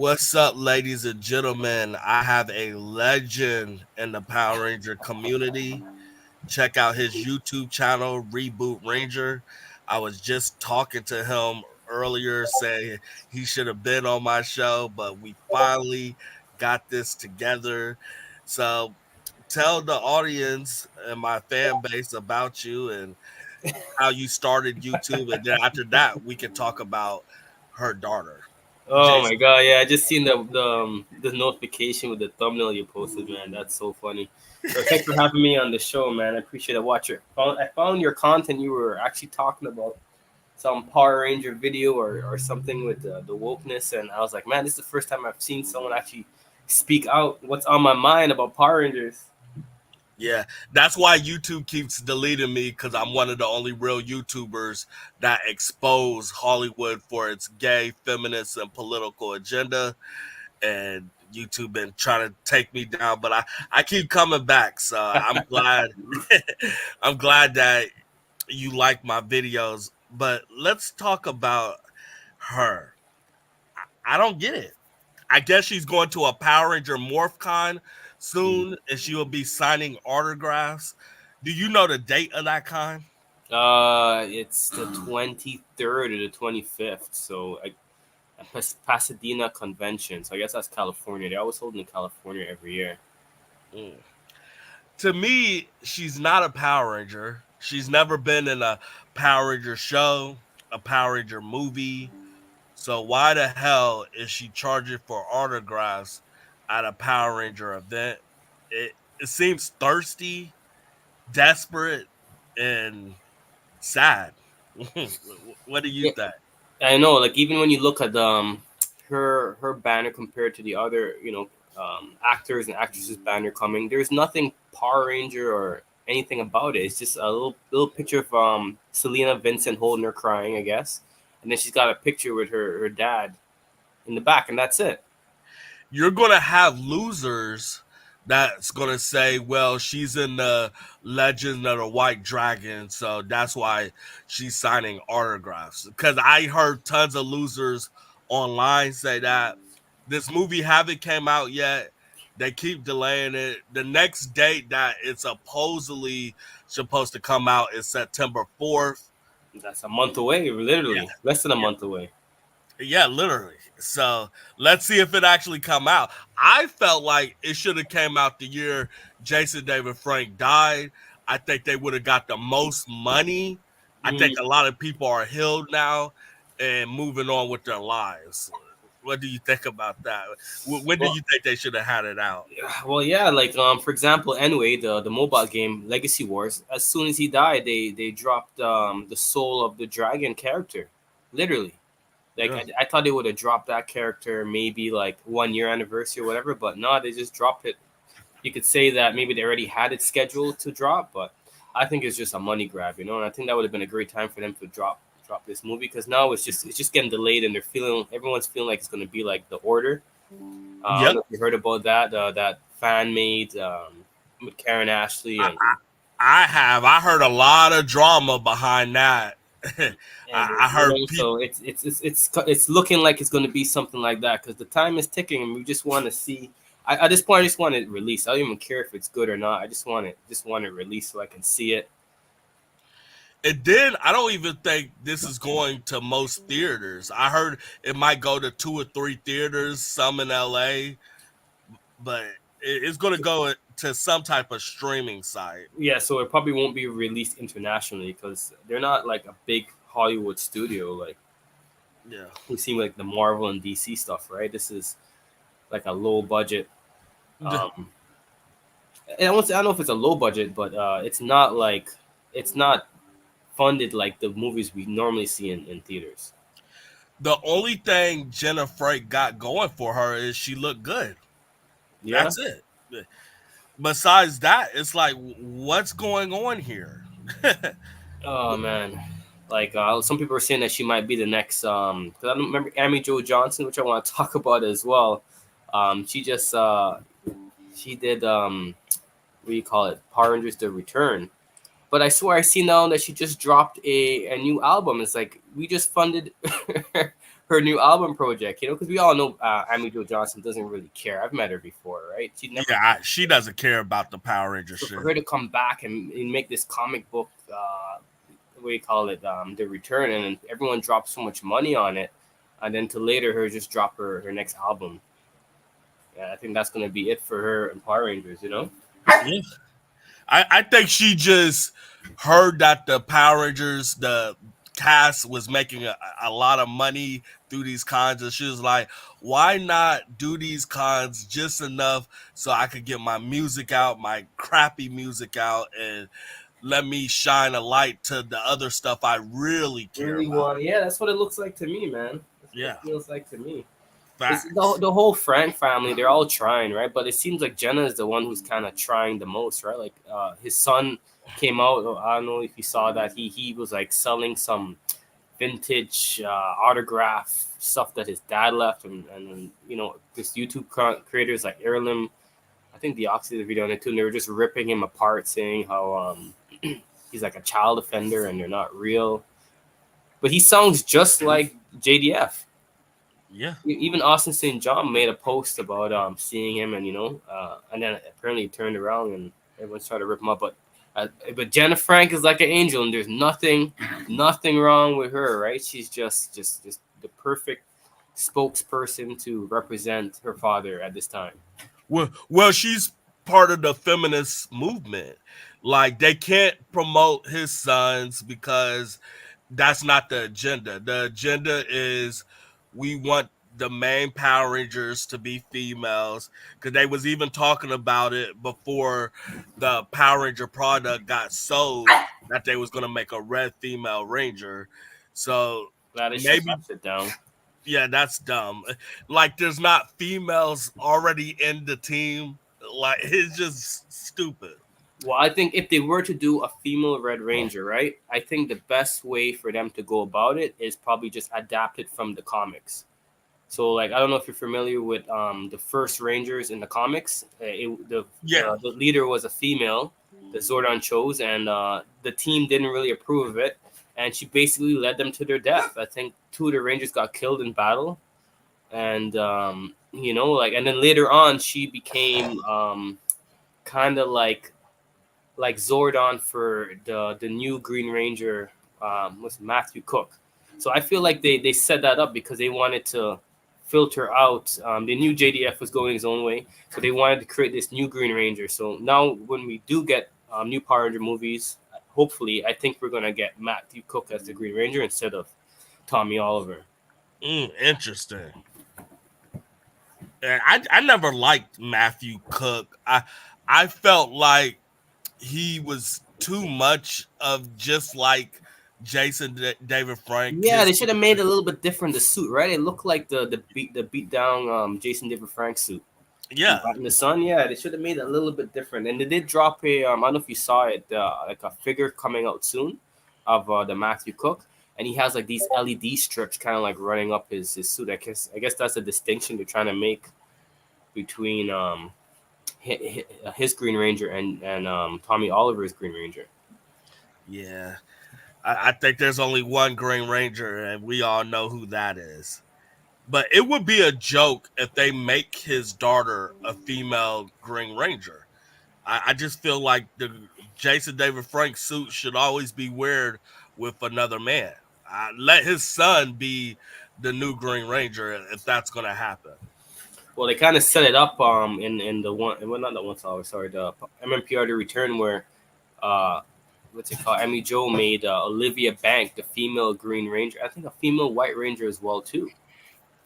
What's up, ladies and gentlemen? I have a legend in the Power Ranger community. Check out his YouTube channel, Reboot Ranger. I was just talking to him earlier saying he should have been on my show, but we finally got this together. So tell the audience and my fan base about you and how you started YouTube. And then after that, we can talk about her daughter, Oh my Jason. god, yeah, I just seen the notification with the thumbnail you posted, man. That's so funny. So thanks for having me on the show, man. I appreciate it. I found your content. You were actually talking about some Power Ranger video or something with the wokeness, and I was like, man, this is the first time I've seen someone actually speak out what's on my mind about Power Rangers. Yeah, that's why YouTube keeps deleting me because I'm one of the only real YouTubers that expose Hollywood for its gay, feminist, and political agenda. And YouTube been trying to take me down, but I keep coming back. So I'm glad I'm glad that you like my videos. But let's talk about her. I don't get it. I guess she's going to a Power Ranger Morphicon soon, and she will be signing autographs. Do you know the date of that con? It's the 23rd or the 25th. So Pasadena Convention. So I guess that's California. They always hold in California every year. Mm. To me, she's not a Power Ranger. She's never been in a Power Ranger show, a Power Ranger movie. So why the hell is she charging for autographs at a Power Ranger event? It seems thirsty, desperate, and sad. What do you Yeah, think? I know. Like even when you look at her banner compared to the other, actors and actresses banner coming, there's nothing Power Ranger or anything about it. It's just a little picture of Selena Vincent holding her crying, I guess, and then she's got a picture with her dad in the back, and that's it. You're gonna have losers that's gonna say, well, she's in the Legend of the White Dragon, so that's why she's signing autographs. Because I heard tons of losers online say that this movie haven't came out yet. They keep delaying it. The next date that it's supposedly supposed to come out is September 4th. That's a month away, Yeah, literally less than a yeah. month away. Yeah, literally. So let's see if it actually come out. I felt like it should have came out the year Jason David Frank died. I think they would have got the most money. I think Mm, a lot of people are healed now and moving on with their lives. What do you think about that? When do well, you think they should have had it out? Well, yeah, like for example, anyway, the mobile game Legacy Wars. As soon as he died, they dropped the soul of the dragon character, literally. Like Yeah. I thought they would have dropped that character maybe like 1 year anniversary or whatever, but no, they just dropped it. You could say that maybe they already had it scheduled to drop, but I think it's just a money grab, And I think that would have been a great time for them to drop this movie because now it's just getting delayed and everyone's feeling like it's going to be like the order. I don't Yep. know if you heard about that. That fan made with Karen Ashley I, and I have. I heard a lot of drama behind that. and I heard people. so it's looking like it's going to be something like that because the time is ticking and we just want to see. At this point, I just want it released. I don't even care if it's good or not. I just want it released so I can see it. And then I don't even think this is going to most theaters. I heard it might go to 2 or 3 theaters, some in LA, but it's going to go to some type of streaming site. Yeah, so it probably won't be released internationally because they're not like a big Hollywood studio like Yeah. we see like the Marvel and DC stuff, right? This is like a low budget. Um, and I don't know if it's a low budget, but it's not funded like the movies we normally see in theaters. The only thing Jenna Frank got going for her is she looked good. Yeah. That's it. Besides that, it's like, what's going on here? Oh man. Like some people are saying that she might be the next. Because I don't remember Amy Jo Johnson, which I want to talk about as well. She just she did what do you call it? Power Rangers: The Return. But I swear I see now that she just dropped a new album. It's like we just funded her new album project. You know, because we all know Amy Jo Johnson doesn't really care. I've met her before, right? She never. Yeah, she doesn't care about the Power Ranger So for shit. her to come back and make this comic book, what do you call it, the return, and everyone dropped so much money on it, and then to later her just drop her next album. Yeah, I think that's gonna be it for her and Power Rangers. You know. Yeah. I think she just heard that the Power Rangers, the cast was making a lot of money through these cons, and she was like, why not do these cons just enough so I could get my music out, my crappy music out, and let me shine a light to the other stuff I really care Really about. want, yeah, that's what it looks like to me, man. That's what it Yeah, feels like to me. It's facts. the whole Frank family. They're all trying, right? But it seems like Jenna is the one who's kind of trying the most, right? Like his son came out. I don't know if you saw that. He was like selling some vintage autograph stuff that his dad left, and you know this YouTube creators like Heirloom. I think the Oxy did a video on it too, and they were just ripping him apart, saying how he's like a child offender and they're not real. But he sounds just like JDF. Yeah. Even Austin St. John made a post about seeing him, and you know, and then apparently he turned around and everyone started to rip him up. But Jennafrank is like an angel, and there's nothing wrong with her, right? She's just the perfect spokesperson to represent her father at this time. Well, she's part of the feminist movement. Like they can't promote his sons because that's not the agenda. The agenda is we want the main Power Rangers to be females because they was even talking about it before the Power Ranger product got sold that they was gonna make a red female Ranger. So Glad they shut maybe that shit down. yeah, that's dumb. Like there's not females already in the team. Like it's just stupid. Well, I think if they were to do a female Red Ranger, right? I think the best way for them to go about it is probably just adapt it from the comics. So, like, I don't know if you're familiar with the first Rangers in the comics. Yeah. The leader was a female, the Zordon chose, and the team didn't really approve of it, and she basically led them to their death. I think two of the Rangers got killed in battle, and you know, like, and then later on, she became kind of like Zordon for the new Green Ranger, was Matthew Cook. So I feel like they set that up because they wanted to filter out. They knew JDF was going his own way, so they wanted to create this new Green Ranger. So now when we do get new Power Ranger movies, hopefully, I think we're gonna get Matthew Cook as the Green Ranger instead of Tommy Oliver. Interesting. And I never liked Matthew Cook. I felt like he was too much of just like David Frank. Yeah, His they should have made it a little bit different. The suit, right? It looked like the beat down Jason David Frank suit. yeah. In the sun, yeah, they should have made it a little bit different. And they did drop a, I don't know if you saw it, like a figure coming out soon of the Matthew Cook, and he has like these LED strips, kind of like running up his suit. I guess that's a distinction they're trying to make between his Green Ranger and Tommy Oliver's Green Ranger. Yeah. I think there's only one Green Ranger, and we all know who that is. But it would be a joke if they make his daughter a female Green Ranger. I just feel like the Jason David Frank suit should always be weird with another man. Let his son be the new Green Ranger if that's going to happen. Well, they kind of set it up in the one, well, not the one sorry, the MMPR to return where what's it called? Amy Jo made Olivia Bank the female Green Ranger. I think a female White Ranger as well too.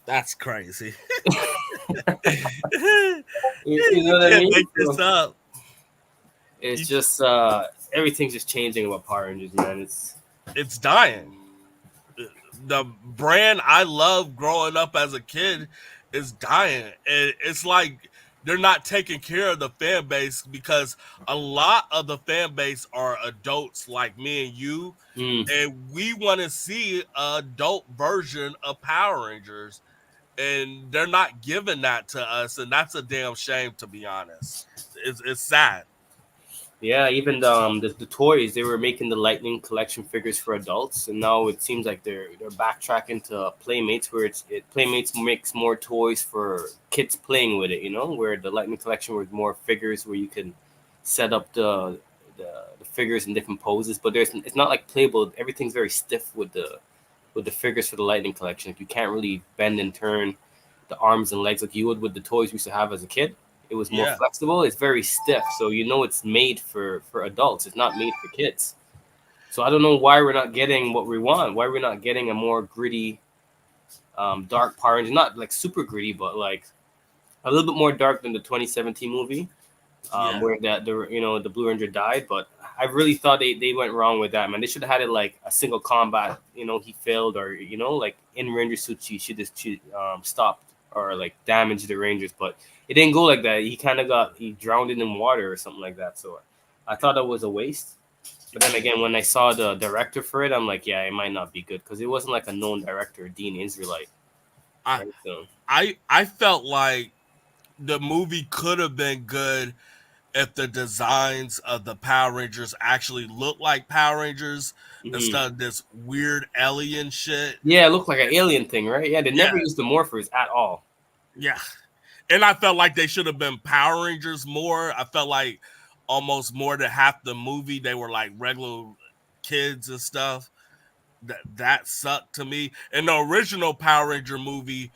That's crazy. You know You what I can't mean? make this So up. it's You, just everything's just changing about Power Rangers, man. it's dying. The brand I love growing up as a kid is dying. And it's like they're not taking care of the fan base because a lot of the fan base are adults like me and you. Mm. And we want to see an adult version of Power Rangers. And they're not giving that to us. And that's a damn shame, to be honest. It's sad. Yeah, even the toys, they were making the Lightning collection figures for adults, and now it seems like they're backtracking to Playmates, where Playmates makes more toys for kids playing with it. You know, where the Lightning collection was more figures where you can set up the figures in different poses. But there's it's not like playable. Everything's very stiff with the figures for the Lightning collection. Like you can't really bend and turn the arms and legs like you would with the toys we used to have as a kid. It was more Yeah, flexible. It's very stiff, so you know it's made for adults. It's not made for kids. So I don't know why we're not getting what we want. Why we're not getting a more gritty, dark Power Ranger. Not like super gritty, but like a little bit more dark than the 2017 movie, yeah, where the Blue Ranger died. But I really thought they went wrong with that, man. They should have had it like a single combat. He failed, or like in Ranger suit, she should just stopped or like damaged the Rangers. But it didn't go like that. He drowned in water or something like that. So I thought that was a waste. But then again, when I saw the director for it, I'm like, yeah, it might not be good because it wasn't like a known director, Dean Israelite, I right? So. I felt like the movie could have been good if the designs of the Power Rangers actually looked like Power Rangers Mhm. instead of this weird alien shit. Yeah, it looked like an alien thing, right? Yeah, they never Yeah, used the morphers at all. yeah. And I felt like they should have been Power Rangers more. I felt like almost more than half the movie they were like regular kids and stuff. That sucked to me. In the original Power Ranger movie,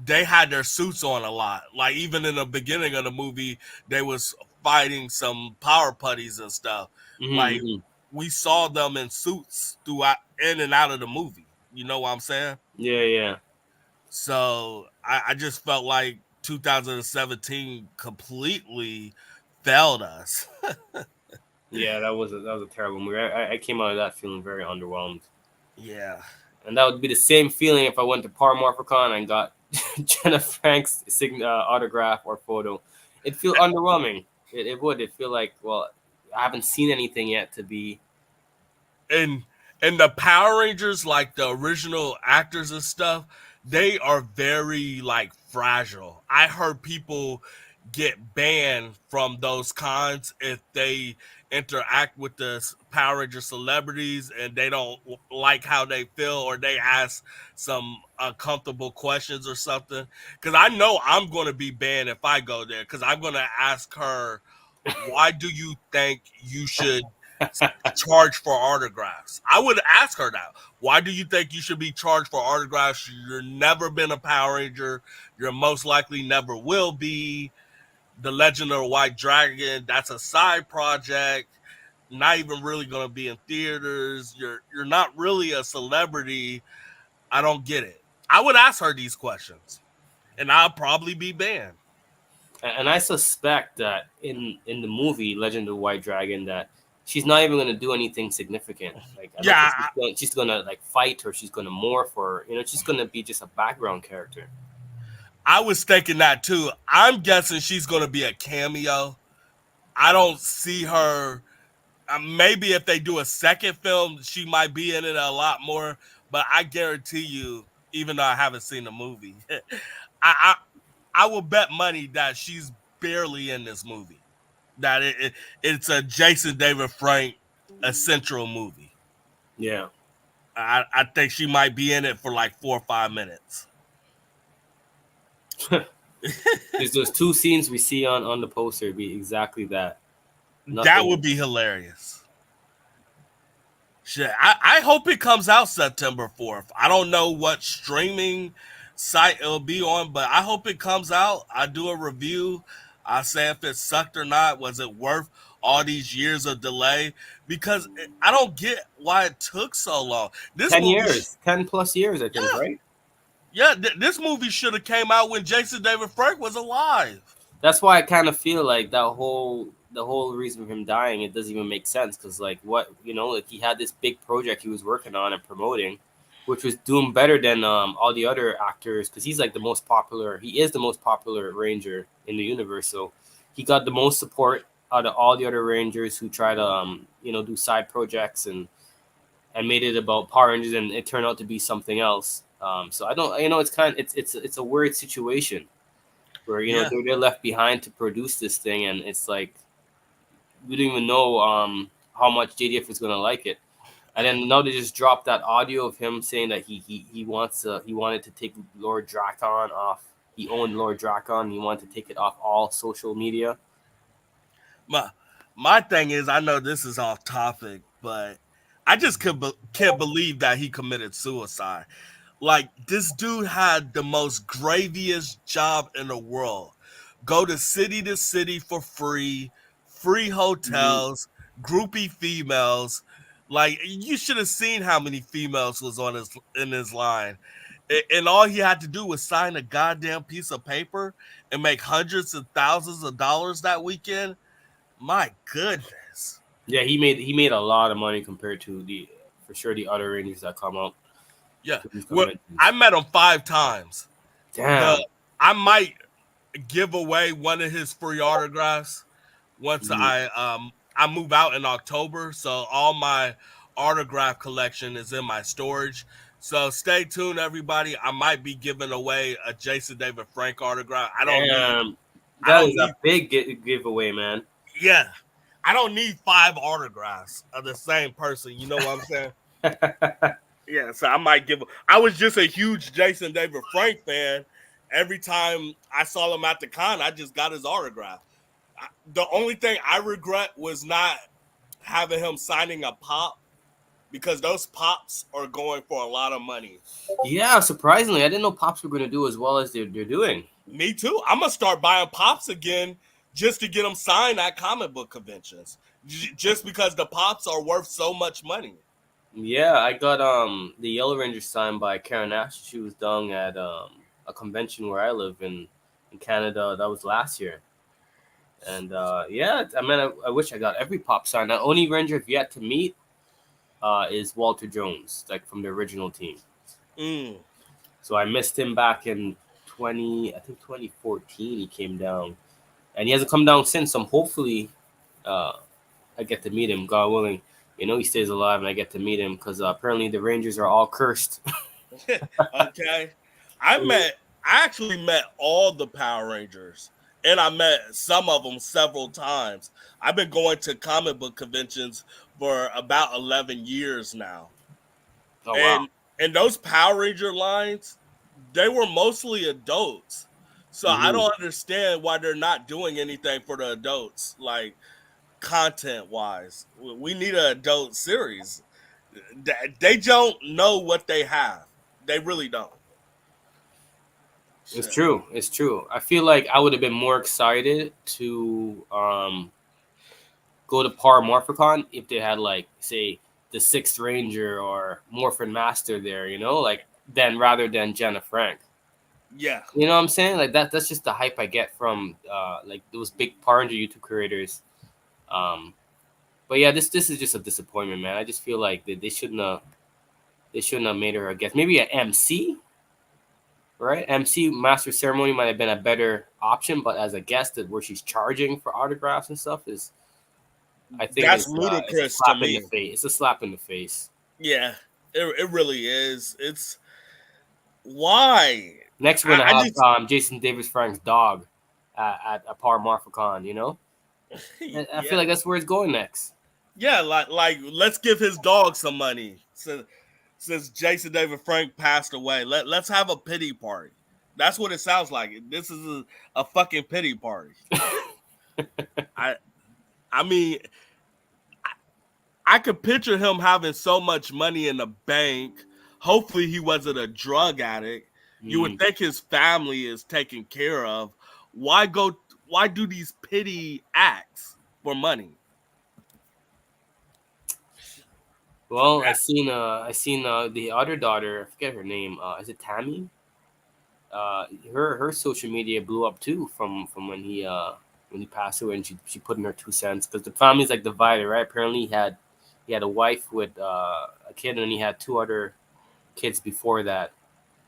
they had their suits on a lot. Like even in the beginning of the movie, they was fighting some power putties and stuff. Like Hmm. we saw them in suits throughout in and out of the movie. You know what I'm saying? Yeah, yeah, So I just felt like 2017 completely failed us. yeah. That was a terrible movie. I came out of that feeling very underwhelmed, Yeah. and that would be the same feeling if I went to Powermorphicon and got Jenna Frank's autograph or photo. It'd feel underwhelming. It would. It feel like, well, I haven't seen anything yet to be. and and the Power Rangers, like the original actors and stuff, they are very like fragile. I heard people get banned from those cons if they interact with the Power Ranger celebrities and they don't like how they feel or they ask some uncomfortable questions or something. Because I know I'm going to be banned if I go there because I'm going to ask her, why do you think you should charged for autographs? I would ask her that. Why do you think you should be charged for autographs? You've never been a Power Ranger. You're most likely never will be. The Legend of the White Dragon, that's a side project. Not even really going to be in theaters. You're not really a celebrity. I don't get it. I would ask her these questions, and I'll probably be banned. And I suspect that in the movie Legend of the White Dragon that she's not even going to do anything significant. Like I don't think Yeah, she's gonna like fight or she's gonna morph or she's gonna be just a background character. I was thinking that too. I'm guessing she's going to be a cameo. I don't see her. Maybe if they do a second film, she might be in it a lot more. But I guarantee you, even though I haven't seen the movie, I I will bet money that she's barely in this movie. That it's a Jason David Frank essential movie. Yeah. I think she might be in it for like 4 or 5 minutes. There's those two scenes we see on the poster be exactly that. That Nothing. would be hilarious. Shit, I hope it comes out September 4th. I don't know what streaming site it'll be on, but I hope it comes out. I do a review. I say if it sucked or not. Was it worth all these years of delay? Because I don't get why it took so long. This 10 movie, years, 10 plus years, I think, yeah, right? yeah, this movie should have came out when Jason David Frank was alive. That's why I kind of feel like the whole reason for him dying, it doesn't even make sense because like what like he had this big project he was working on and promoting, which was doing better than all the other actors because he's like the most popular. He is the most popular ranger in the universe, so he got the most support out of all the other rangers who try to do side projects and made it about Power Rangers, and it turned out to be something else. So I don't, it's kind of it's a weird situation where Yeah, they're left behind to produce this thing, and it's like we don't even know how much JDF is gonna like it. And then now they just dropped that audio of him saying that he wanted to take Lord Drakon off. He owned Lord Drakon. He wanted to take it off all social media. My my thing is, I know this is off topic, but I just can't believe that he committed suicide. Like, this dude had the most graviest job in the world. Go to city for free, free Mhm. hotels, groupie females. Like, you should have seen how many females was on his in his line. And all he had to do was sign a goddamn piece of paper and make hundreds of thousands of dollars that weekend. My goodness. Yeah, he made a lot of money compared to the for sure the other Rangers that come out Yeah. to these Well, I conventions. met him 5 times. The Damn. I might give away one of his free autographs once Mhm. I move out in October. So all my autograph collection is in my storage. So stay tuned, everybody. I might be giving away a Jason David Frank autograph. Damn. I That don't is a need big giveaway, man. yeah. I don't need 5 autographs of the same person. You know what I'm saying? Yeah, so I might give. I was just a huge Jason David Frank fan. Every time I saw him at the con, I just got his autograph. The only thing I regret was not having him signing a pop because those pops are going for a lot of money. Yeah, surprisingly, I didn't know Pops were going to do as well as they're doing. Me too. I'm gonna start buying pops again just to get them signed at comic book conventions, just because the pops are worth so much money. Yeah, I got the Yellow Ranger signed by Karen Ash. She was done at a convention where I live in Canada. That was last year. And yeah, I mean, I wish I got every pop sign. The only Ranger I've yet to meet is Walter Jones, like from the original team. Mm. So I missed him back in 2014. He came down, and he hasn't come down since. So hopefully, uh, I get to meet him, God willing. He stays alive, and I get to meet him because apparently the Rangers are all cursed. Okay. I met I actually met all the Power Rangers and I met some of them several times. I've been going to comic book conventions for about 11 years now. Oh wow. And those Power Ranger lines, they were mostly adults. So I Hmm. don't understand why they're not doing anything for the adults, like content wise. We need an adult series. They don't know what they have. They really don't. It's Shit. true. It's true. I feel like I would have been more excited to go to Powermorphicon if they had like say the Sixth Ranger or Morphin Master there, like then rather than Jenna Frank. Yeah. You know what I'm saying? Like that's just the hype I get from like those big Power Ranger YouTube creators. Um but yeah, this is just a disappointment, man. I just feel like they shouldn't have made her a guest. Maybe an MC, right? MC Master Ceremony might have been a better option, but as a guest that where she's charging for autographs and stuff is I think That's it's a ludicrous to slap in the me. face. It's a slap in the face. Yeah. It really is. It's why? Next, we're gonna I have just Jason Davis Frank's dog at a Par Morphicon. I feel yeah. like that's where it's going next. Yeah, like let's give his dog some money. Since Jason David Frank passed away. Let's have a pity party. That's what it sounds like. This is a fucking pity party. I I mean, I could picture him having so much money in the bank. Hopefully, he wasn't a drug addict. You would Mm. think his family is taken care of. Why go? Why do these pity acts for money? Well, I seen the other daughter. I forget her name. Is it Tammy? Her social media blew up too from when he passed away, and she put in her 2 cents because the family's like divided, right? Apparently, he had a wife with a kid, and then he had two other kids before that.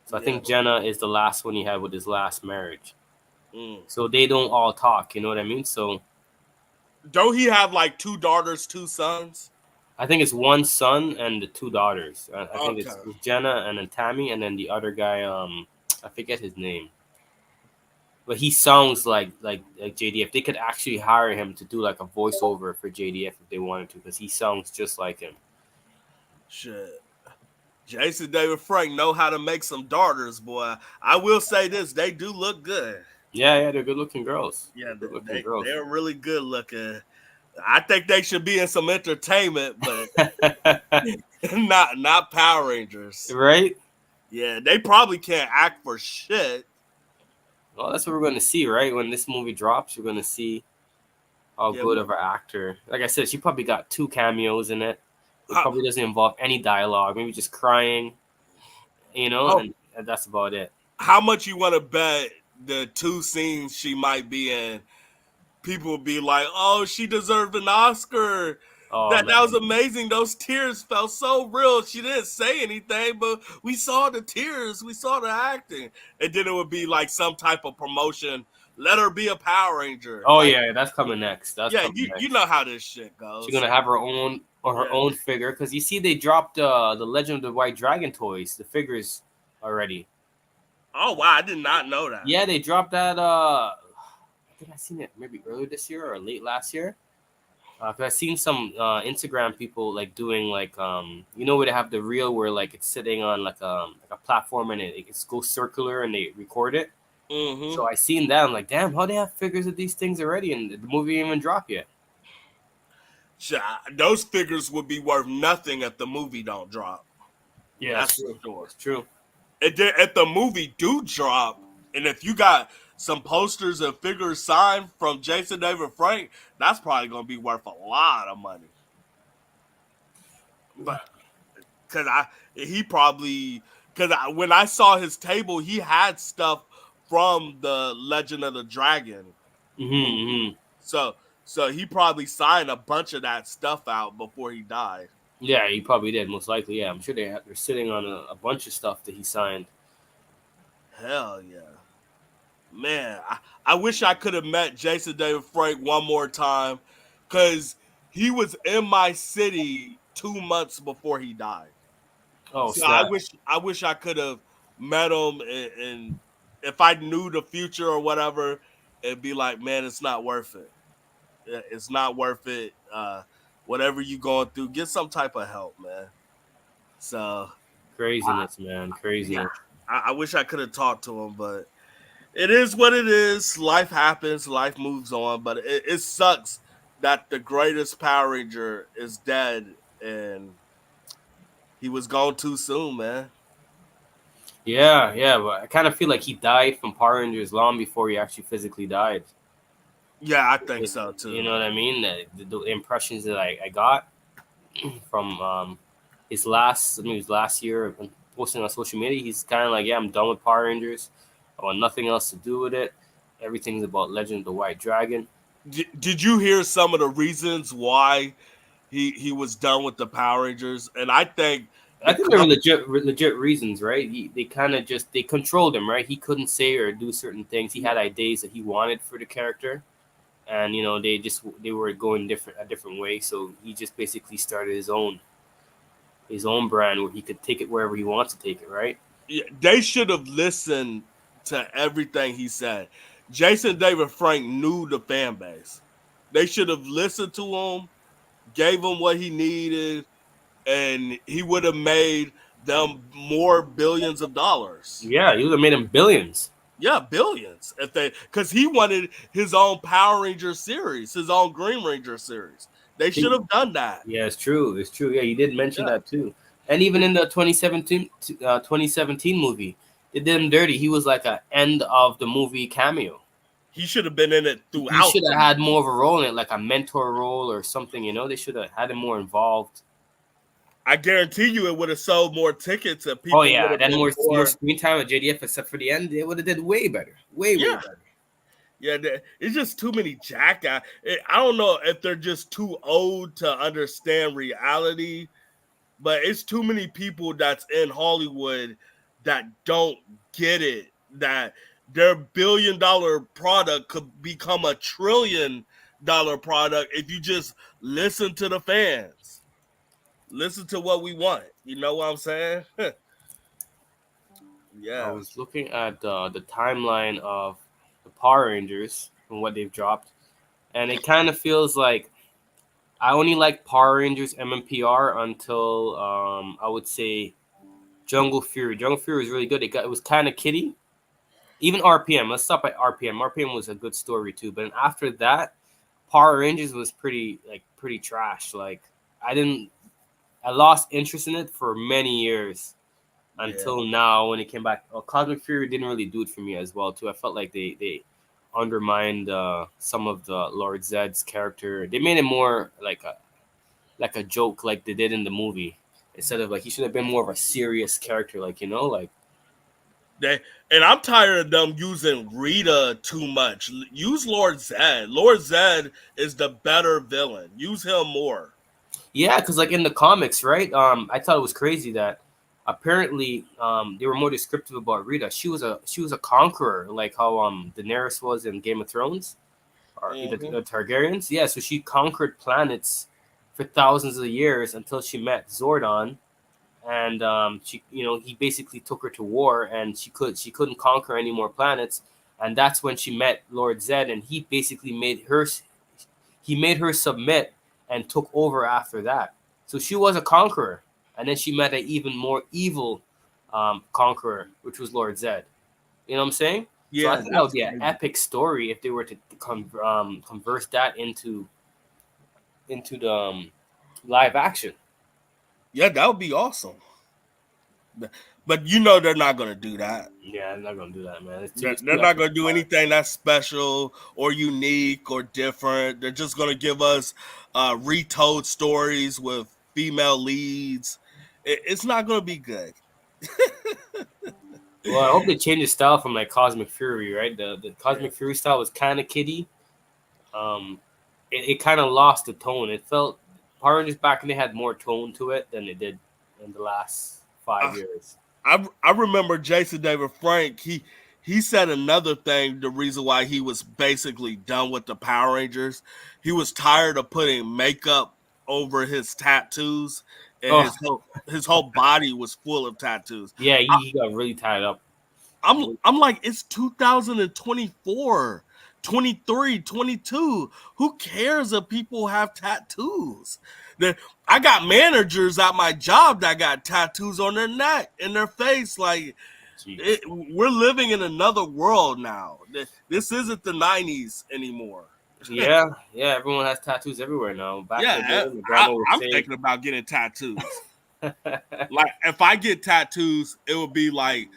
So I Yeah. think Jenna is the last one he had with his last marriage. Mm. So they don't all talk, you know what I mean? So Don't he have like 2 daughters, 2 sons? I think it's one son and the two daughters. I think Okay. it's Jenna and then Tammy, and then the other guy, I forget his name. but he sounds like JDF. They could actually hire him to do like a voiceover for JDF if they wanted to, because he sounds just like him. Shit. Jason David Frank know how to make some daughters, boy. I will say this: they do look good. Yeah, they're good looking girls. Yeah, They're good looking girls. they're really good looking. I think they should be in some entertainment, but not Power Rangers. Right? Yeah, they probably can't act for shit. Well, that's what we're going to see, right? When this movie drops, we're going to see how Yeah, good of an actor. Like I said, she probably got 2 cameos in it. It how, probably doesn't involve any dialogue, maybe just crying, oh, and that's about it. how much you want to bet the 2 scenes she might be in? People will be like, "Oh, she deserved an Oscar. Oh That was man. amazing. Those tears felt so real. She didn't say anything, but we saw the tears. We saw the acting." And then it would be like some type of promotion. Let her be a Power Ranger. Oh Like, yeah, that's coming next. That's yeah, coming you next. know how this shit She's goes. gonna have her own Yeah. figure, because you see they dropped the Legend of the White Dragon toys, the figures already. Oh wow, I did not know that. Yeah, they dropped that. I think I seen it maybe earlier this year or late last year. Cause I seen some Instagram people like doing like where they have the reel where like it's sitting on like a platform and it goes circular and they record it. Mm-hmm. So I seen that. I'm like, damn, how they have figures of these things already and the movie ain't even dropped yet. Those figures would be worth nothing if the movie don't drop. Yeah, That's that's for true. sure. That's true. And then if the movie do drop, and if you got some posters and figures signed from Jason David Frank, that's probably gonna be worth a lot of money. But because he probably when I saw his table, he had stuff from the Legend of the Dragon movie. Mm-hmm. So he probably signed a bunch of that stuff out before he died. Yeah, he probably did, most likely. Yeah, I'm sure they're sitting on a bunch of stuff that he signed. Hell yeah. Man, I wish I could have met Jason David Frank one more time because he was in my city 2 months before he died. Oh So snap! I wish I could have met him and if I knew the future or whatever, it'd be like, man, it's not worth it. It's not worth it. Whatever you going through, get some type of help, man. So Craziness, man, yeah, craziness. I wish I could have talked to him, but it is what it is. Life happens. Life moves on. But it sucks that the greatest Power Ranger is dead and he was gone too soon, man. Yeah, yeah, but I kind of feel like he died from Power Rangers long before he actually physically died. Yeah, I think It- so you too. know what I mean? The impressions that I got from his last year of posting on social media, he's kind of like, yeah, I'm done with Power Rangers. I want nothing else to do with it. Everything's about Legend of the White Dragon. Did you hear some of the reasons why he was done with the Power Rangers? And I think I the think there were com- legit reasons, right? They kind of just they controlled him, right? He couldn't say or do certain things. He had ideas that he wanted for the character, and they were going a different way. So he just basically started his own brand where he could take it wherever he wants to take it, right? yeah, they should have listened to everything he said. Jason David Frank knew the fan base. They should have listened to him, gave him what he needed, and he would have made them more billions of dollars. Yeah, he would have made him billions. Yeah, billions if they because he wanted his own Power Ranger series, his own Green Ranger series. They should have done that. Yeah, it's true. It's true. Yeah, you did mention Yeah. that too. And even in the 2017 movie, they did him dirty. He was like a end of the movie cameo. He should have been in it He throughout should the have had movie. more of a role in it, like a mentor role or something. They should have had him more involved. I guarantee you it would have sold more tickets and Oh people would yeah, have then been more more. screen time with JDF, except for the end, they would have did way better, way Yeah. better. Yeah, it's just too many jackass. I don't know if they're just too old to understand reality, but it's too many people that's in Hollywood that don't get it. That their $1 billion product could become $1 trillion product if you just listen to the fans, listen to what we want. You know what I'm saying? I Yeah. was looking at the timeline of the Power Rangers from what they've dropped, and it kind of feels like I only like Power Rangers MMPR until I would say Jungle Fury. Jungle Fury was really good. It was kind of kiddie. Even RPM. Let's stop at RPM. RPM was a good story too. But after that, Power Rangers was pretty trash. Like I lost interest in it for many years Yeah. until now when it came back. Cosmic Fury didn't really do it for me as well too. I felt like they undermined some of the Lord Zed's character. They made it more like a joke, like they did in the movie, instead of like he should have been more of a serious character, like like. They, and I'm tired of them using Rita too much. Use Lord Zed. Lord Zed is the better villain. Use him more. Yeah, because like in the comics, right? I thought it was crazy that apparently they were more descriptive about Rita. She was a conqueror, like how Daenerys was in Game of Thrones, or Mm-hmm. the Targaryens. Yeah, so she conquered planets for thousands of years until she met Zordon, and she he basically took her to war, and she couldn't conquer any more planets, and that's when she met Lord Zed, and he made her submit and took over after that. So she was a conqueror, and then she met an even more evil conqueror, which was Lord Zed. You know what I'm saying? So I Yeah, think that would that's be an crazy. epic story if they were to converse that into the live action. Yeah, that would be awesome. But you know they're not gonna do that. Yeah, I'm not gonna do that, man. It's too They're it's they're too not epic. gonna do anything that's special or unique or different. They're just gonna give us retold stories with female leads. It's not gonna be good. Well, I hope they change the style from like Cosmic Fury, right? The Yeah. Cosmic Fury style was kind of kiddie. Um, it kind of lost the tone. It felt Power Rangers back then they had more tone to it than it did in the last five I, years. I remember Jason David Frank. He said another thing. The reason why he was basically done with the Power Rangers, he was tired of putting makeup over his tattoos, and Oh his whole body was full of tattoos. yeah, he got really tied up. I'm like, it's 2024, 23, 22. Who cares if people have tattoos? I got managers at my job that got tattoos on their neck and their face. Like, Jeez. we're living in another world now. This isn't the 90s anymore. Yeah, yeah. Everyone has tattoos everywhere now. Back in the Yeah, day, my grandma would I'm say, thinking about getting tattoos. Like, if I get tattoos, it would be like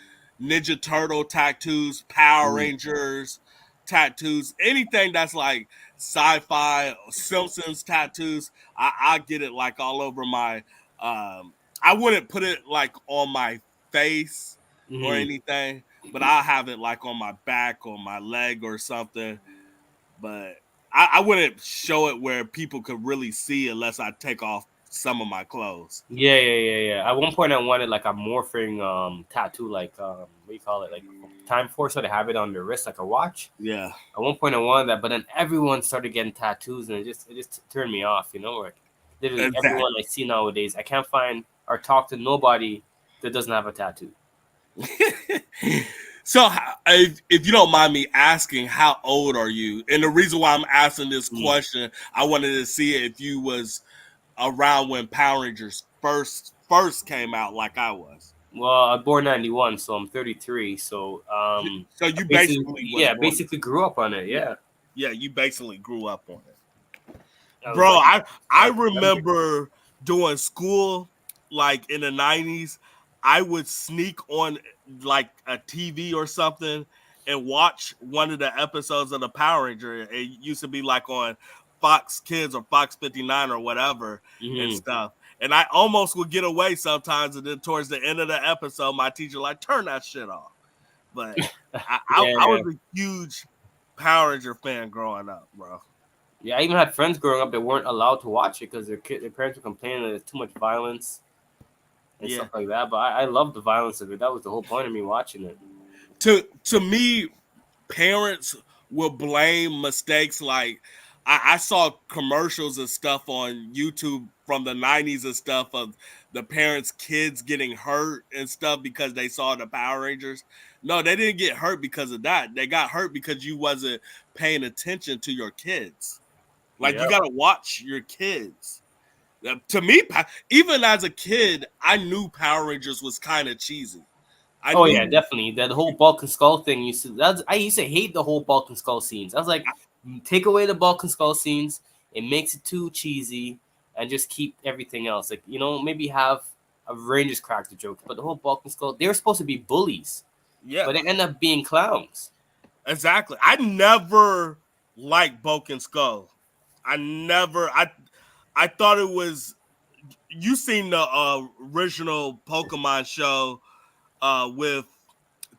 Ninja Turtle tattoos, Power Mm, Rangers tattoos, anything that's like sci-fi, Simpsons tattoos. I get it like all over my. I wouldn't put it like on my face or mhm. anything, but I'll have it like on my back or my leg or something. But I wouldn't show it where people could really see unless I take off some of my clothes. Yeah, yeah, yeah, yeah. At one point, I wanted like a morphing tattoo, like what do you call it, like Time Force, so to have it on the wrist like a watch. Yeah. At one point, I wanted that, but then everyone started getting tattoos, and it just turned me off. Like literally Exactly. everyone I see nowadays, I can't find or talk to nobody that doesn't have a tattoo. So, if you don't mind me asking, how old are you? And the reason why I'm asking this Mm. question, I wanted to see if you was around when Power Rangers first came out, like I was. Well, I'm born '91, so I'm 33. So So I you basically, basically was yeah, born. basically grew up on it. Yeah, Yeah, yeah, you basically grew up on it. I was Bro, like, I like remember. remember doing school like in the 90s. I would sneak on like a TV or something and watch one of the episodes of the Power Ranger. It used to be like on Fox Kids or Fox 59 or whatever and Hmm. stuff. And I almost would get away sometimes, and then towards the end of the episode my teacher like, turn that shit off. But I was Yeah, a huge Power Ranger fan growing up, bro. yeah. I even had friends growing up that weren't allowed to watch it because their parents were complaining that there's too much violence and Yeah. stuff like that. But I loved the violence of it. That was the whole point of me watching it. To me, parents will blame mistakes like I saw commercials and stuff on YouTube from the 90s and stuff of the parents' kids getting hurt and stuff because they saw the Power Rangers. No, they didn't get hurt because of that. They got hurt because you wasn't paying attention to your kids. Like Yeah. you got to watch your kids. To me, even as a kid, I knew Power Rangers was kind of cheesy. I Oh yeah, knew, definitely. That whole Bulk and Skull thing used to. I used to hate the whole Bulk and Skull scenes. I was like, take away the Bulk and Skull scenes. It makes it too cheesy, and just keep everything else. Like maybe have a Rangers character joke, but the whole Bulk and Skull, they were supposed to be bullies, yeah, but they end up being clowns. exactly. I never liked Bulk and Skull. I never. I thought it was. You seen the original Pokemon show with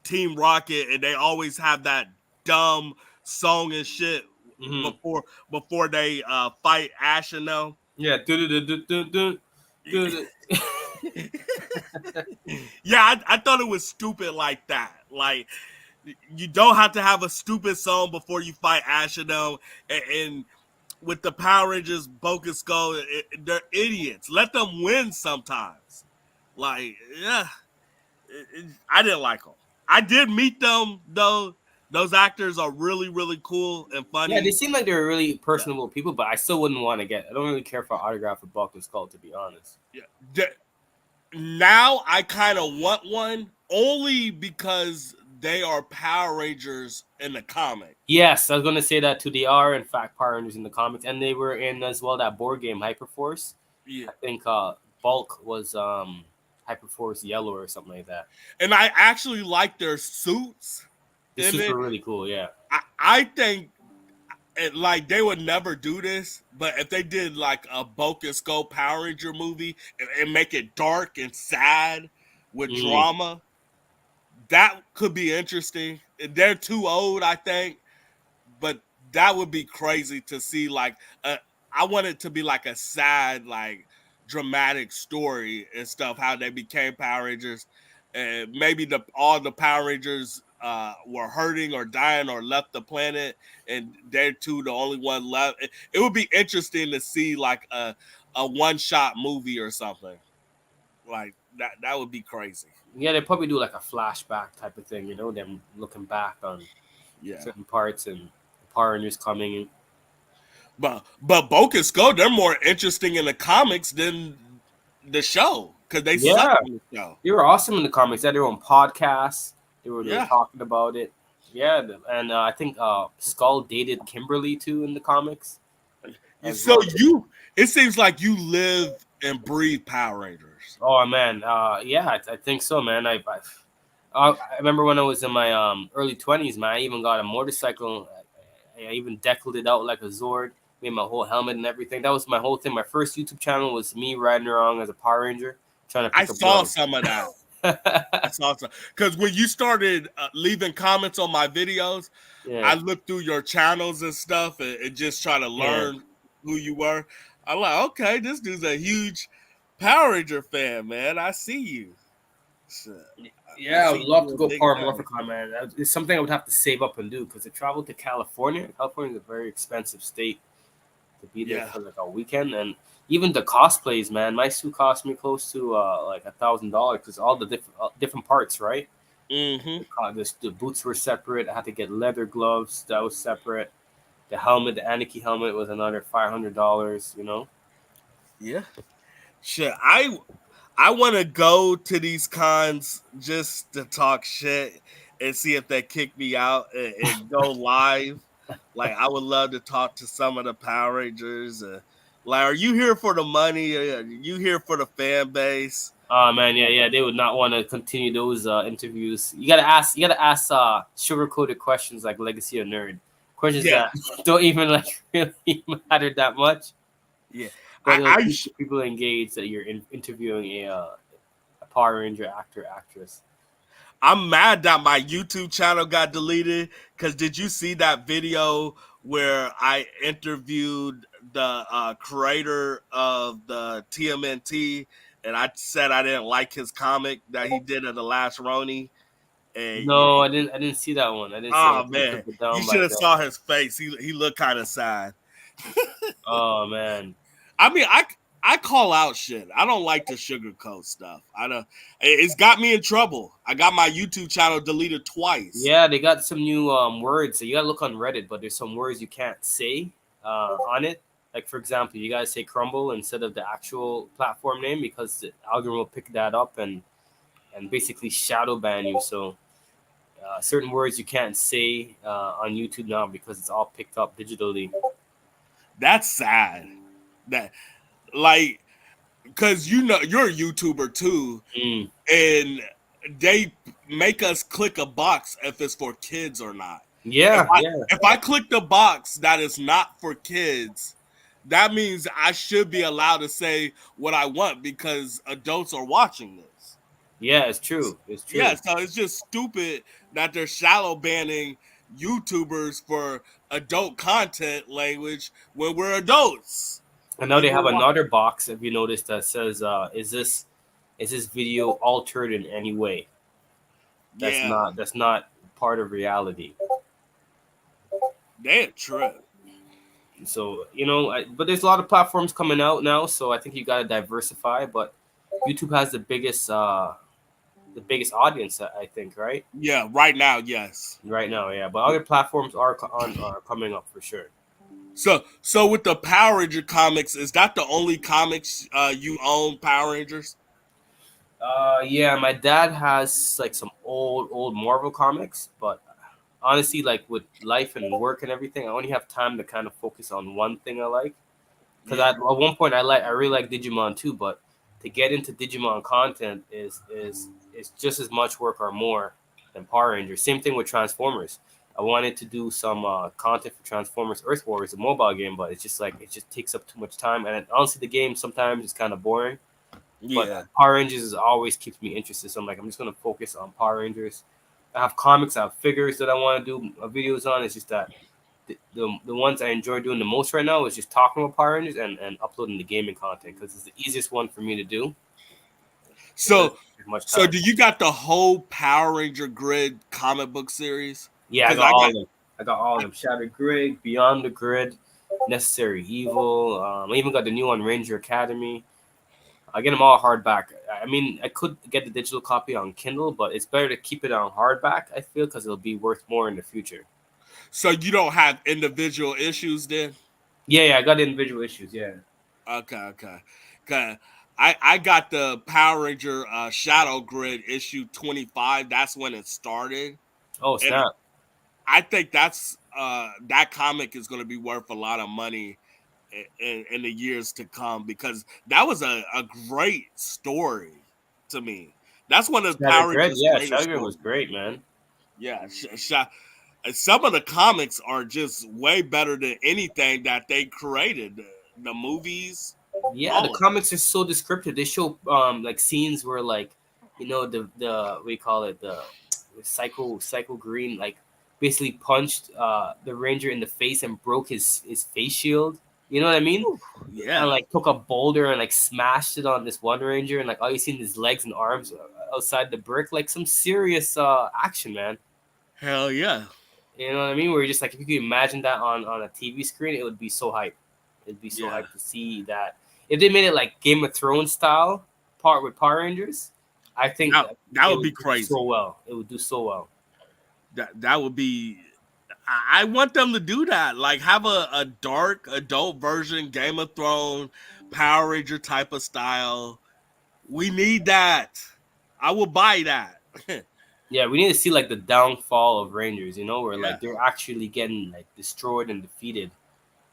Team Rocket, and they always have that dumb song and shit Hmm. before they fight Ash and them. Yeah. Yeah, I thought it was stupid like that. Like you don't have to have a stupid song before you fight Ash and them, and with the Power Rangers, Bulk and Skull, they're idiots. Let them win sometimes. Like, yeah, I didn't like them. I did meet them though. Those actors are really, really cool and Yeah, they funny. seem like they're really Yeah, personable people, but I still wouldn't want to get. I don't really care for autograph of Bulk and Skull, to be honest. yeah. Now I kind of want one only because they are Power Rangers in the comic. Yes, I was going to say that too. They are, in fact, Power Rangers in the comics, and they were in as well that board game Hyperforce. Yeah, I think Bulk was Hyperforce Yellow or something like that. and I actually like their suits The in suits it. were really cool. Yeah. I think like they would never do this, but if they did like a Bulk and Skull Power Ranger movie and make it dark and sad with Mm. drama, that could be interesting. They're too old, I think, but that would be crazy to see. Like, I want it to be like a sad, like dramatic story and stuff. How they became Power Rangers, and maybe all the Power Rangers were hurting or dying or left the planet, and they're two the only one left. It would be interesting to see like a one shot movie or something like that. That would be crazy. Yeah, they probably do like a flashback type of thing, them looking back on Yeah. certain parts and the Power Rangers coming in. But Bulk and Skull, they're more interesting in the comics than the show because they suck Yeah, in the show. they were awesome in the comics. They had their own podcasts. They were Yeah. talking about it. Yeah, and I think Skull dated Kimberly too in the comics as So well. it seems like you live and breathe Power Rangers. Oh man, yeah, I think so, man. I remember when I was in my early 20s, man. I even got a motorcycle. I even deckled it out like a Zord, made my whole helmet and everything. That was my whole thing. My first YouTube channel was me riding around as a Power Ranger, trying to I pick up saw girls. some of that. I saw some because when you started leaving comments on my videos, I Yeah, looked through your channels and stuff and just try to yeah. learn who you were. I'm like, okay, this dude's a huge Power Ranger fan, man. I see you. Shit. I Yeah, I see would you love to doing go big things. powermorphicon, man. It's something I would have to save up and do because to travel to California, California is a very expensive state to be there Yeah. for like a weekend, and even the cosplays, man. My suit cost me close to like $1,000 because all the different parts, right? Mm-hmm. The boots were separate. I had to get leather gloves. That was separate. The helmet, the Aniki helmet, was another $500. Yeah. Shit. I want to go to these cons just to talk shit and see if they kick me out and go live. Like I would love to talk to some of the Power Rangers. Like, are you here for the money? Are you here for the fan base? Oh man, yeah, yeah. They would not want to continue those interviews. You gotta ask sugar coated questions like legacy or nerd. Questions Yeah, that don't even like really matter that much, yeah. but I, it'll I keep the people engaged that you're interviewing a Power Ranger actor actress. I'm mad that my YouTube channel got deleted because did you see that video where I interviewed the creator of the TMNT and I said I didn't like his comic that he did of the last Roni and No, I didn't see that one. I didn't see that oh one. He man, took it you down should by have the. saw his face. He looked kind of sad. Oh man. I mean, I call out shit. I don't like to sugarcoat stuff. I don't. It's got me in trouble. I got my YouTube channel deleted twice. Yeah, they got some new words. So you gotta look on Reddit, but there's some words you can't say on it. Like for example, you gotta say crumble instead of the actual platform name because the algorithm will pick that up and basically shadow ban you. So certain words you can't say on YouTube now because it's all picked up digitally. That's sad. That like because you know you're a YouTuber too, Mm. and they make us click a box if it's for kids or not. If Yeah, I yeah, if I click the box that is not for kids, that means I should be allowed to say what I want because adults are watching this. yeah. It's true. It's Yeah, true. so it's just stupid that they're shallow banning YouTubers for adult content language when we're adults. And now they have People watch. another box. If you notice that says, is this video altered in any way? Yeah, That's not part of reality. they're trip. So but there's a lot of platforms coming out now, so I think you got to diversify. But YouTube has the biggest audience, I think, right? Yeah, right now, yes. Right now, yeah. But other platforms are coming up for sure. So with the Power Ranger comics, is that the only comics you own, Power Rangers? Yeah, my dad has like some old Marvel comics, but honestly, like with life and work and everything, I only have time to kind of focus on one thing I like. Because Yeah. at one point I really like Digimon too, but to get into Digimon content is just as much work or more than Power Rangers. Same thing with Transformers. I wanted to do some content for Transformers Earth Wars, a mobile game, but it's just like it just takes up too much time. And honestly, the game sometimes is kind of boring. But Yeah. Power Rangers is always keeps me interested. So I'm like, I'm just gonna focus on Power Rangers. I have comics, I have figures that I want to do videos on. It's just that the ones I enjoy doing the most right now is just talking about Power Rangers and uploading the gaming content because it's the easiest one for me to do. It doesn't So take much so time. do you got the whole Power Ranger Grid comic book series? Yeah, I Because got I all got of them. I got all of them. Shattered Grid, Beyond the Grid, Necessary Evil. I even got the new one, Ranger Academy. I get them all hardback. I mean, I could get the digital copy on Kindle, but it's better to keep it on hardback. I feel because it'll be worth more in the future. so you don't have individual issues then? Yeah, I got individual issues. Yeah. Okay. Okay. I got the Power Ranger Shadow Grid issue 25. That's when it started. Oh And snap! I think that's that comic is going to be worth a lot of money in the years to come because that was a great story to me. That's one of Shattered Power Grid. Ranger's Yeah, greatest Shattered Grid was stories. great, man. Yeah, some of the comics are just way better than anything that they created. The movies, Yeah, the all of it. comics are so descriptive. They show like scenes where like the we call it the psycho green like basically punched the ranger in the face and broke his face shield. You know what I mean? Whew, And yeah, like took a boulder and like smashed it on this one ranger and like all you see is his legs and arms outside the brick. Like some serious action, man. hell yeah, You know what I mean? Where you're just like, if you could imagine that on a TV screen, it would be so hype. It'd be so yeah. hype to see that. If they made it like Game of Thrones style, part with Power Rangers, I think That it would would be do so crazy. well. It would do so well. That would be. I want them to do that. Like have a dark adult version, Game of Thrones, Power Ranger type of style. We need that. I will buy that. Yeah, we need to see like the downfall of Rangers. Where Yeah, like they're actually getting like destroyed and defeated,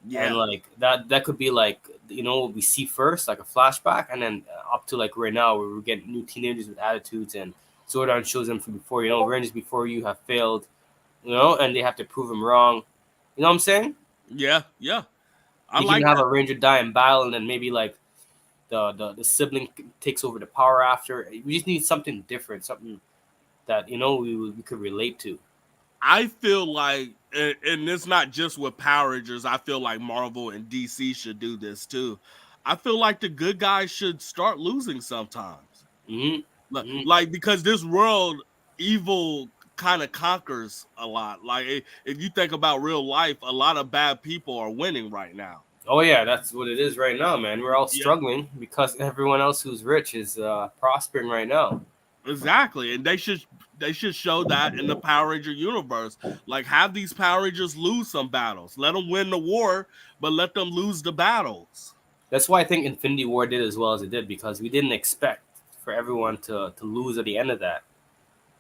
and yeah, like that could be like what we see first, like a flashback, and then up to like right now where we're getting new teenagers with attitudes and Zordon shows them from before. Rangers before you have failed and they have to prove him wrong. You know what I'm saying? yeah. I They can like even have that. a Ranger die in battle, and then maybe like the sibling takes over the power after. We just need something different, something that we could relate to. I feel like, and it's not just with Power Rangers. I feel like Marvel and DC should do this too. I feel like the good guys should start losing sometimes. Hmm. Hmm. Like because this world evil kind of conquers a lot. Like if you think about real life, a lot of bad people are winning right now. Oh yeah, that's what it is right now, man. We're all Yeah, struggling because everyone else who's rich is prospering right now. exactly. And they should show that in the Power Ranger universe. Like have these Power Rangers lose some battles. Let them win the war, but let them lose the battles. That's why I think Infinity War did as well as it did, because we didn't expect for everyone to lose at the end of that,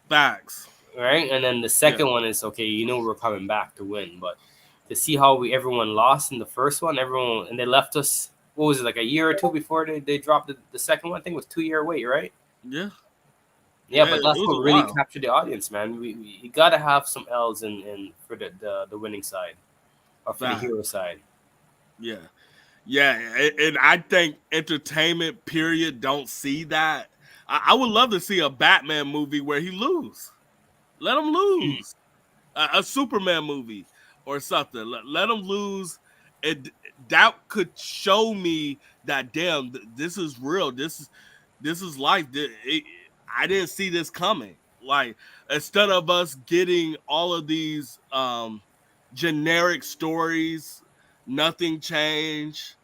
Facts. right? And then the Yeah. second one is okay. We're coming back to win, but to see how we everyone lost in the first one, everyone and they left us. What was it, like a year or two before they dropped the second one? I think it was 2 year wait, right? Yeah. Yeah, Yeah. but It that's was what a really while. captured the audience, man. We gotta have some L's in for the winning side or for the Fact. hero side. Yeah. Yeah, and I think entertainment period don't see that. I would love to see a Batman movie where he lose. Let him lose. A Superman movie or something. Let him lose. And that could show me that damn, this is real. This is life. I didn't see this coming. Like instead of us getting all of these generic stories, nothing changed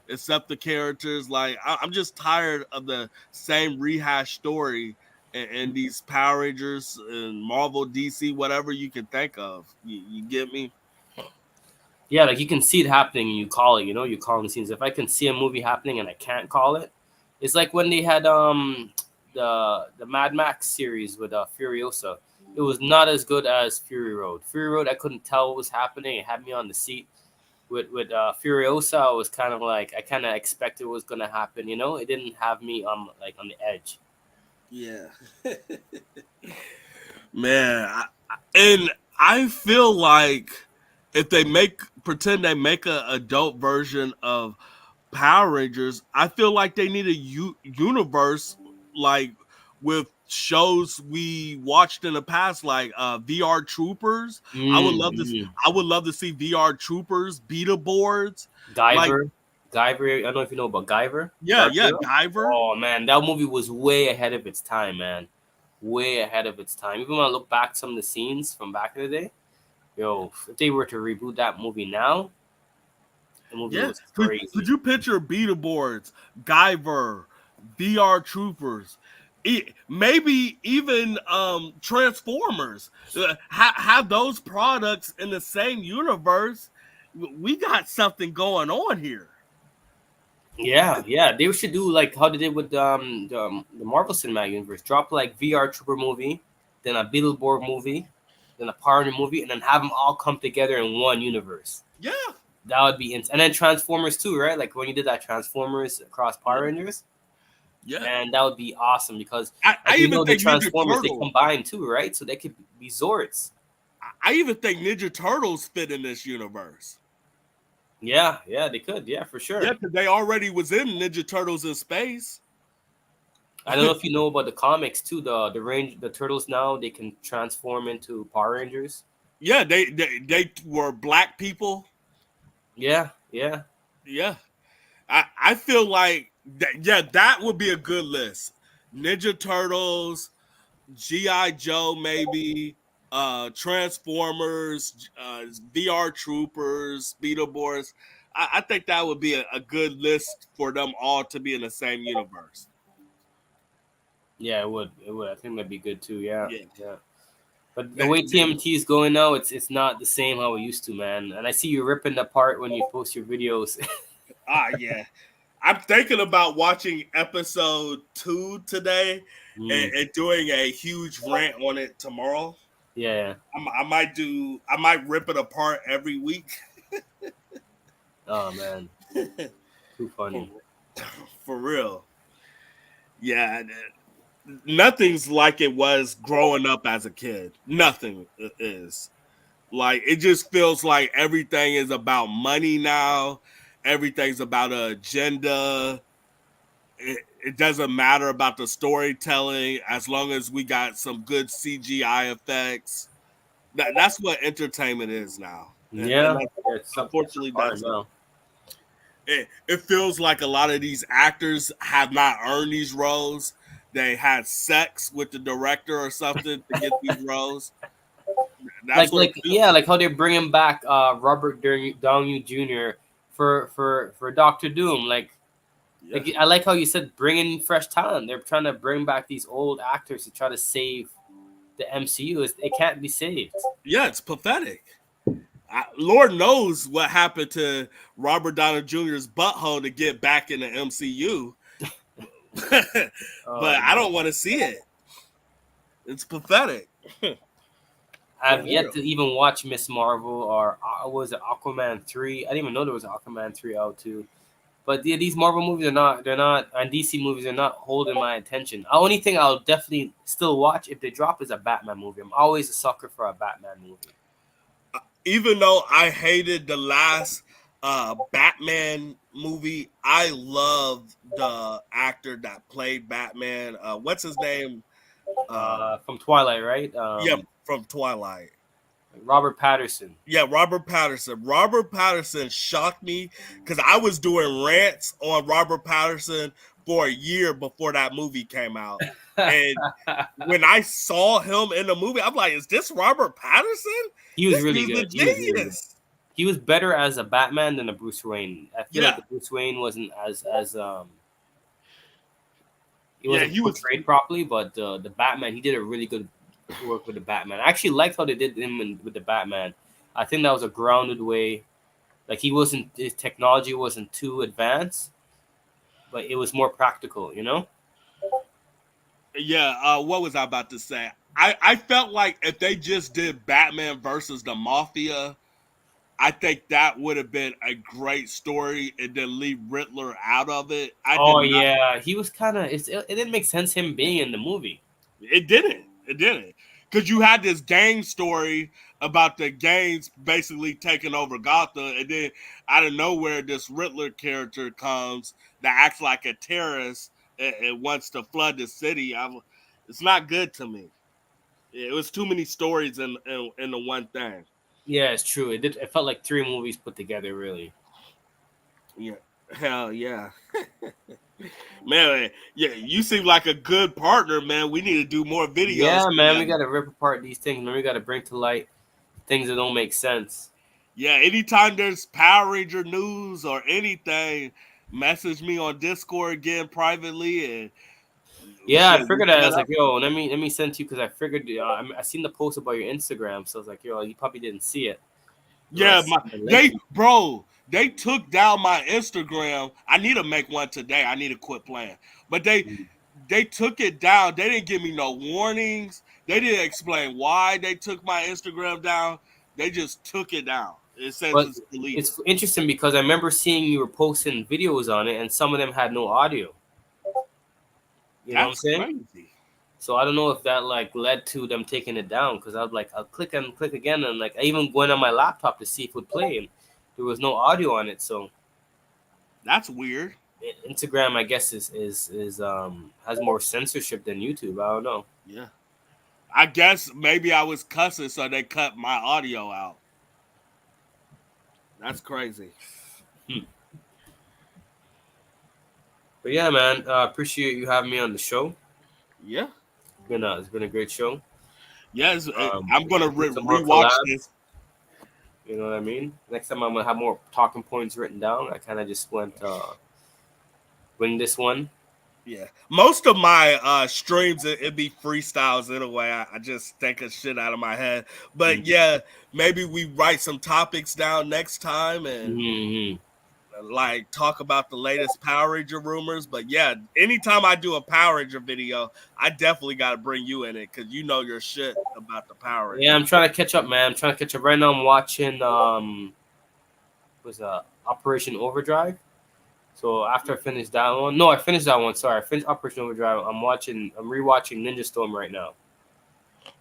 except the characters. Like I'm just tired of the same rehash story and these Power Rangers and Marvel, DC, whatever you can think of. You get me? Yeah, like you can see it happening and you call it. You call the scenes. If I can see a movie happening and I can't call it, it's like when they had the Mad Max series with Furiosa. It was not as good as Fury Road. Fury Road, I couldn't tell what was happening. It had me on the seat. With Furiosa, I was kind of like I kind of expected what was gonna happen. It didn't have me on the edge. Yeah. Man, and I feel like if they pretend they make a adult version of Power Rangers, I feel like they need a universe like with shows we watched in the past, like VR Troopers. Mm. I would love to see VR Troopers, Beta boards, like Guyver, Guyver. I don't know if you know about Guyver, yeah, Dark yeah, Hero. Guyver. Oh man, that movie was way ahead of its time, man. Way ahead of its time. Even when I look back some of the scenes from back in the day, yo, if they were to reboot that movie now, the movie Yeah, was could crazy. you picture Beta boards, Guyver, VR Troopers, maybe even Transformers? Have those products in the same universe? We got something going on here. Yeah, yeah. They should do like how they did with the Marvel Cinematic Universe. Drop like VR Trooper movie, then a Beetleborg movie, then a Power Ranger movie, and then have them all come together in one universe. Yeah, That would be and then Transformers too, right? Like when you did that Transformers across Power yeah, Rangers, yeah. man, that would be awesome because I like even the think Ninja Transformers they Turtle. combine too, right? So they could be Zords. I even think Ninja Turtles fit in this universe. Yeah, yeah, they could, yeah, for Yeah, sure. because they already was in Ninja Turtles in space. I don't know if you know about the comics too. The turtles now they can transform into Power Rangers. Yeah, they were black people. Yeah, yeah. Yeah, I feel like yeah, that would be a good list. Ninja Turtles, GI Joe, maybe Transformers, VR Troopers, Beetleborgs. I think that would be a good list for them all to be in the same universe. Yeah, it would. It would. I think that'd be good too. Yeah, Yeah. yeah. But the That- way TMT is going now, it's not the same how it used to, man. And I see you ripping apart when you post your videos. yeah. I'm thinking about watching episode 2 today Mm, and doing a huge rant on it tomorrow. yeah. I might rip it apart every week. Oh man, too for, funny. for real. Yeah, nothing's like it was growing up as a kid. Nothing is. Like it just feels like everything is about money now. Everything's about an agenda. It doesn't matter about the storytelling as long as we got some good CGI effects. That's what entertainment is now, and Yeah, yeah. It's unfortunately, hard that's now. it feels like a lot of these actors have not earned these roles. They had sex with the director or something to get these roles. That's what it feels. like how they're bringing back Robert Downey Jr. for Doctor Doom. Yeah, I like how you said bring in fresh talent. They're trying to bring back these old actors to try to save the MCU. It can't be saved. yeah, it's pathetic. Lord knows what happened to Robert Downey Jr.'s butthole to get back in the MCU, but I Man. don't want to see it. It's pathetic. For I've yet real. to even watch Miss Marvel or was it Aquaman 3? I didn't even know there was an Aquaman 3 out too. But yeah, these Marvel movies they're not, and DC movies are not holding my attention. The only thing I'll definitely still watch if they drop is a Batman movie. I'm always a sucker for a Batman movie. Even though I hated the last Batman movie, I love the actor that played Batman. What's his name? From Twilight, right? Yeah, from Twilight. Robert Patterson. Yeah, Robert Patterson. Robert Patterson shocked me because I was doing rants on Robert Patterson for a year before that movie came out. And when I saw him in the movie, I'm like, is this Robert Patterson? He was This really dude's a good. He was really good. genius. He was better as a Batman than a Bruce Wayne. I feel like Yeah. the Bruce Wayne wasn't as he Yeah, wasn't he was. portrayed properly, but the Batman, he did a really good work with the Batman. I actually liked how they did him with the Batman. I think that was a grounded way. Like his technology wasn't too advanced, but it was more practical. You know? Yeah, what was I about to say? I felt like if they just did Batman versus the Mafia, I think that would have been a great story and then leave Riddler out of it. I did Oh not. yeah, he was kind of. It didn't make sense him being in the movie. It didn't. It didn't. Because you had this gang story about the gangs basically taking over Gotham, and then out of nowhere, this Riddler character comes that acts like a terrorist and wants to flood the city. It's not good to me. It was too many stories in the one thing. Yeah, it's true. It did. It felt like three movies put together, really. Yeah, hell yeah, man. Yeah, you seem like a good partner, man. We need to do more videos Yeah, man, we together. gotta rip apart these things, man. We gotta bring to light things that don't make sense. Yeah, anytime there's Power Ranger news or anything, message me on Discord again privately, and Yeah, I shit, we figured that. I set was like, up. yo, let me send to you because I figured I seen the post about your Instagram, so I was like, yo, you probably didn't see it. So I Yeah, sent the link. they took down my Instagram. I need to make one today. I need to quit playing, but they took it down. They didn't give me no warnings. They didn't explain why they took my Instagram down. They just took it down. It says But it's deleted. it's interesting because I remember seeing you were posting videos on it, and some of them had no audio. You know what I'm That's saying? crazy. So I don't know if that like led to them taking it down because I was like, I'll click and click again, and like I even went on my laptop to see if it would play, and there was no audio on it. So That's weird. Instagram, I guess, is has more censorship than YouTube. I don't know. Yeah. I guess maybe I was cussing, so they cut my audio out. That's crazy. Hmm. But yeah, man, appreciate you having me on the show. Yeah. It's been a great show. Yes, I'm We gonna should do some more rewatch collabs. this. You know what I mean? Next time I'm gonna have more talking points written down. I kind of just went wing this one. Yeah, most of my streams it be freestyles anyway. I just think of shit out of my head. But Mm-hmm. yeah, maybe we write some topics down next time and Mm-hmm. like talk about the latest Power Ranger rumors. But yeah, anytime I do a Power Ranger video, I definitely got to bring you in it because you know your shit about the Power Yeah, Ranger. I'm trying to catch up, man. I'm trying to catch up. Right now, I'm watching was Operation Overdrive. So after I finish that one, no, I finished that one. Sorry, I finished Operation Overdrive. I'm rewatching Ninja Storm right now.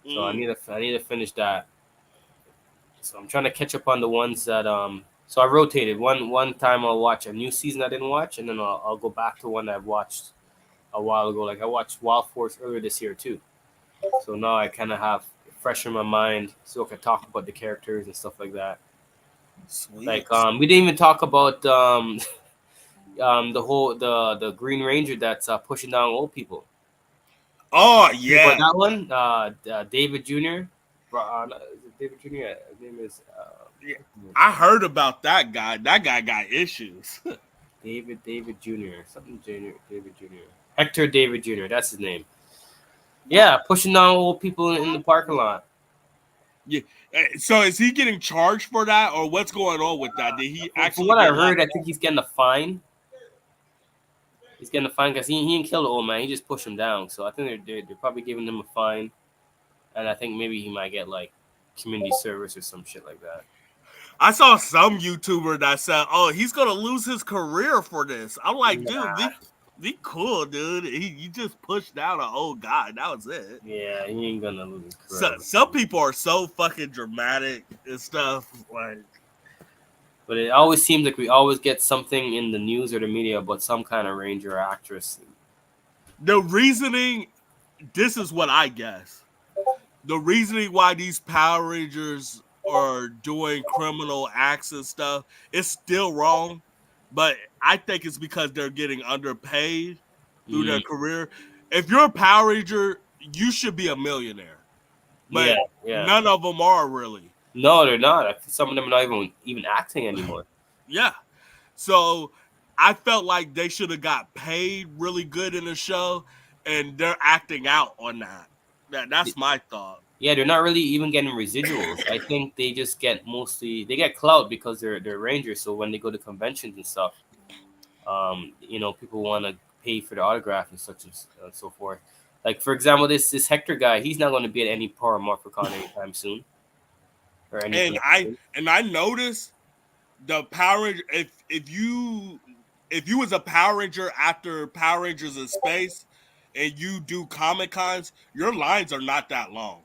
So Mm. I need to finish that. So I'm trying to catch up on the ones that So I rotated. One time I'll watch a new season I didn't watch, and then I'll go back to one that I've watched a while ago. Like I watched Wild Force earlier this year too. So now I kind of have it fresh in my mind, so I can talk about the characters and stuff like that. Sweet. Like we didn't even talk about the Green Ranger that's pushing down old people. Oh You know yeah. about that one? David Jr. David Jr. His name is Yeah, I heard about that guy. That guy got issues. David Jr. Something Jr. David Jr. Hector David Jr. That's his name. Yeah, pushing down old people in the parking lot. Yeah. So is he getting charged for that, or what's going on with that? Did he From actually what I get locked heard, I up? think he's getting a fine. He's getting a fine because he didn't kill the old man. He just pushed him down. So I think they're probably giving him a fine, and I think maybe he might get like community service or some shit like that. I saw some YouTuber that said, "Oh, he's gonna lose his career for this." I'm like, dude, Nah, be cool, dude. You just pushed down an old guy. That was it. yeah, he ain't gonna lose his So, career. some people are so fucking dramatic and stuff. Like, But it always seems like we always get something in the news or the media about some kind of ranger or actress. the reasoning. This is what I guess. The reasoning why these Power Rangers are doing criminal acts and stuff is still wrong, but I think it's because they're getting underpaid through their Mm, career. If you're a Power Ranger, you should be a millionaire, yeah, but yeah. none of them are really. No, they're not. Some of them are not even acting anymore. Yeah. So I felt like they should have got paid really good in the show, and they're acting out on that. That's my thought. Yeah, they're not really even getting residuals. I think they just get they get clout because they're rangers. So when they go to conventions and stuff, people want to pay for the autograph and such and so forth. Like for example, this Hector guy, he's not going to be at any Power Morphicon anytime soon or And anything I soon. and I noticed the Power Ranger. If you was a Power Ranger after Power Rangers in Space, and you do Comic Cons, your lines are not that long.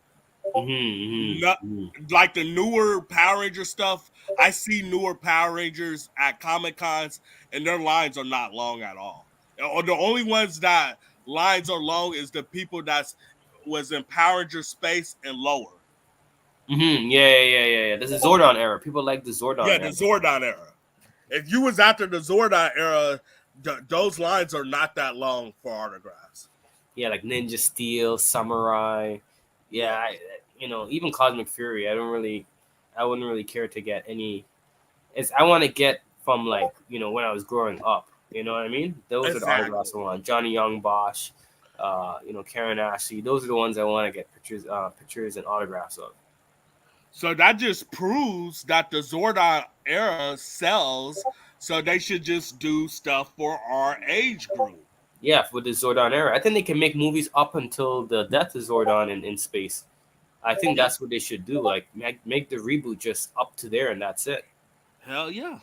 Not Mm-hmm. like the newer Power Ranger stuff. I see newer Power Rangers at Comic Cons, and their lines are not long at all. Or the only ones that lines are long is the people that's was in Power Ranger Space and lower. Yeah. This is Zordon era. People like the Zordon Yeah, the era. Zordon era. If you was after the Zordon era, those lines are not that long for autographs. Yeah, like Ninja Steel, Samurai. Yeah, Yeah, even Cosmic Fury. I wouldn't really care to get any. I want to get from like when I was growing up. You know what I mean? Those are the exactly. autographs I want. Johnny Young, Bosch, Karen Ashley. Those are the ones I want to get pictures and autographs of. So that just proves that the Zordon era sells. So they should just do stuff for our age group. Yeah, for the Zordon era, I think they can make movies up until the death of Zordon in space. I think Yeah, that's what they should do. Like make the reboot just up to there, and that's it. hell yeah,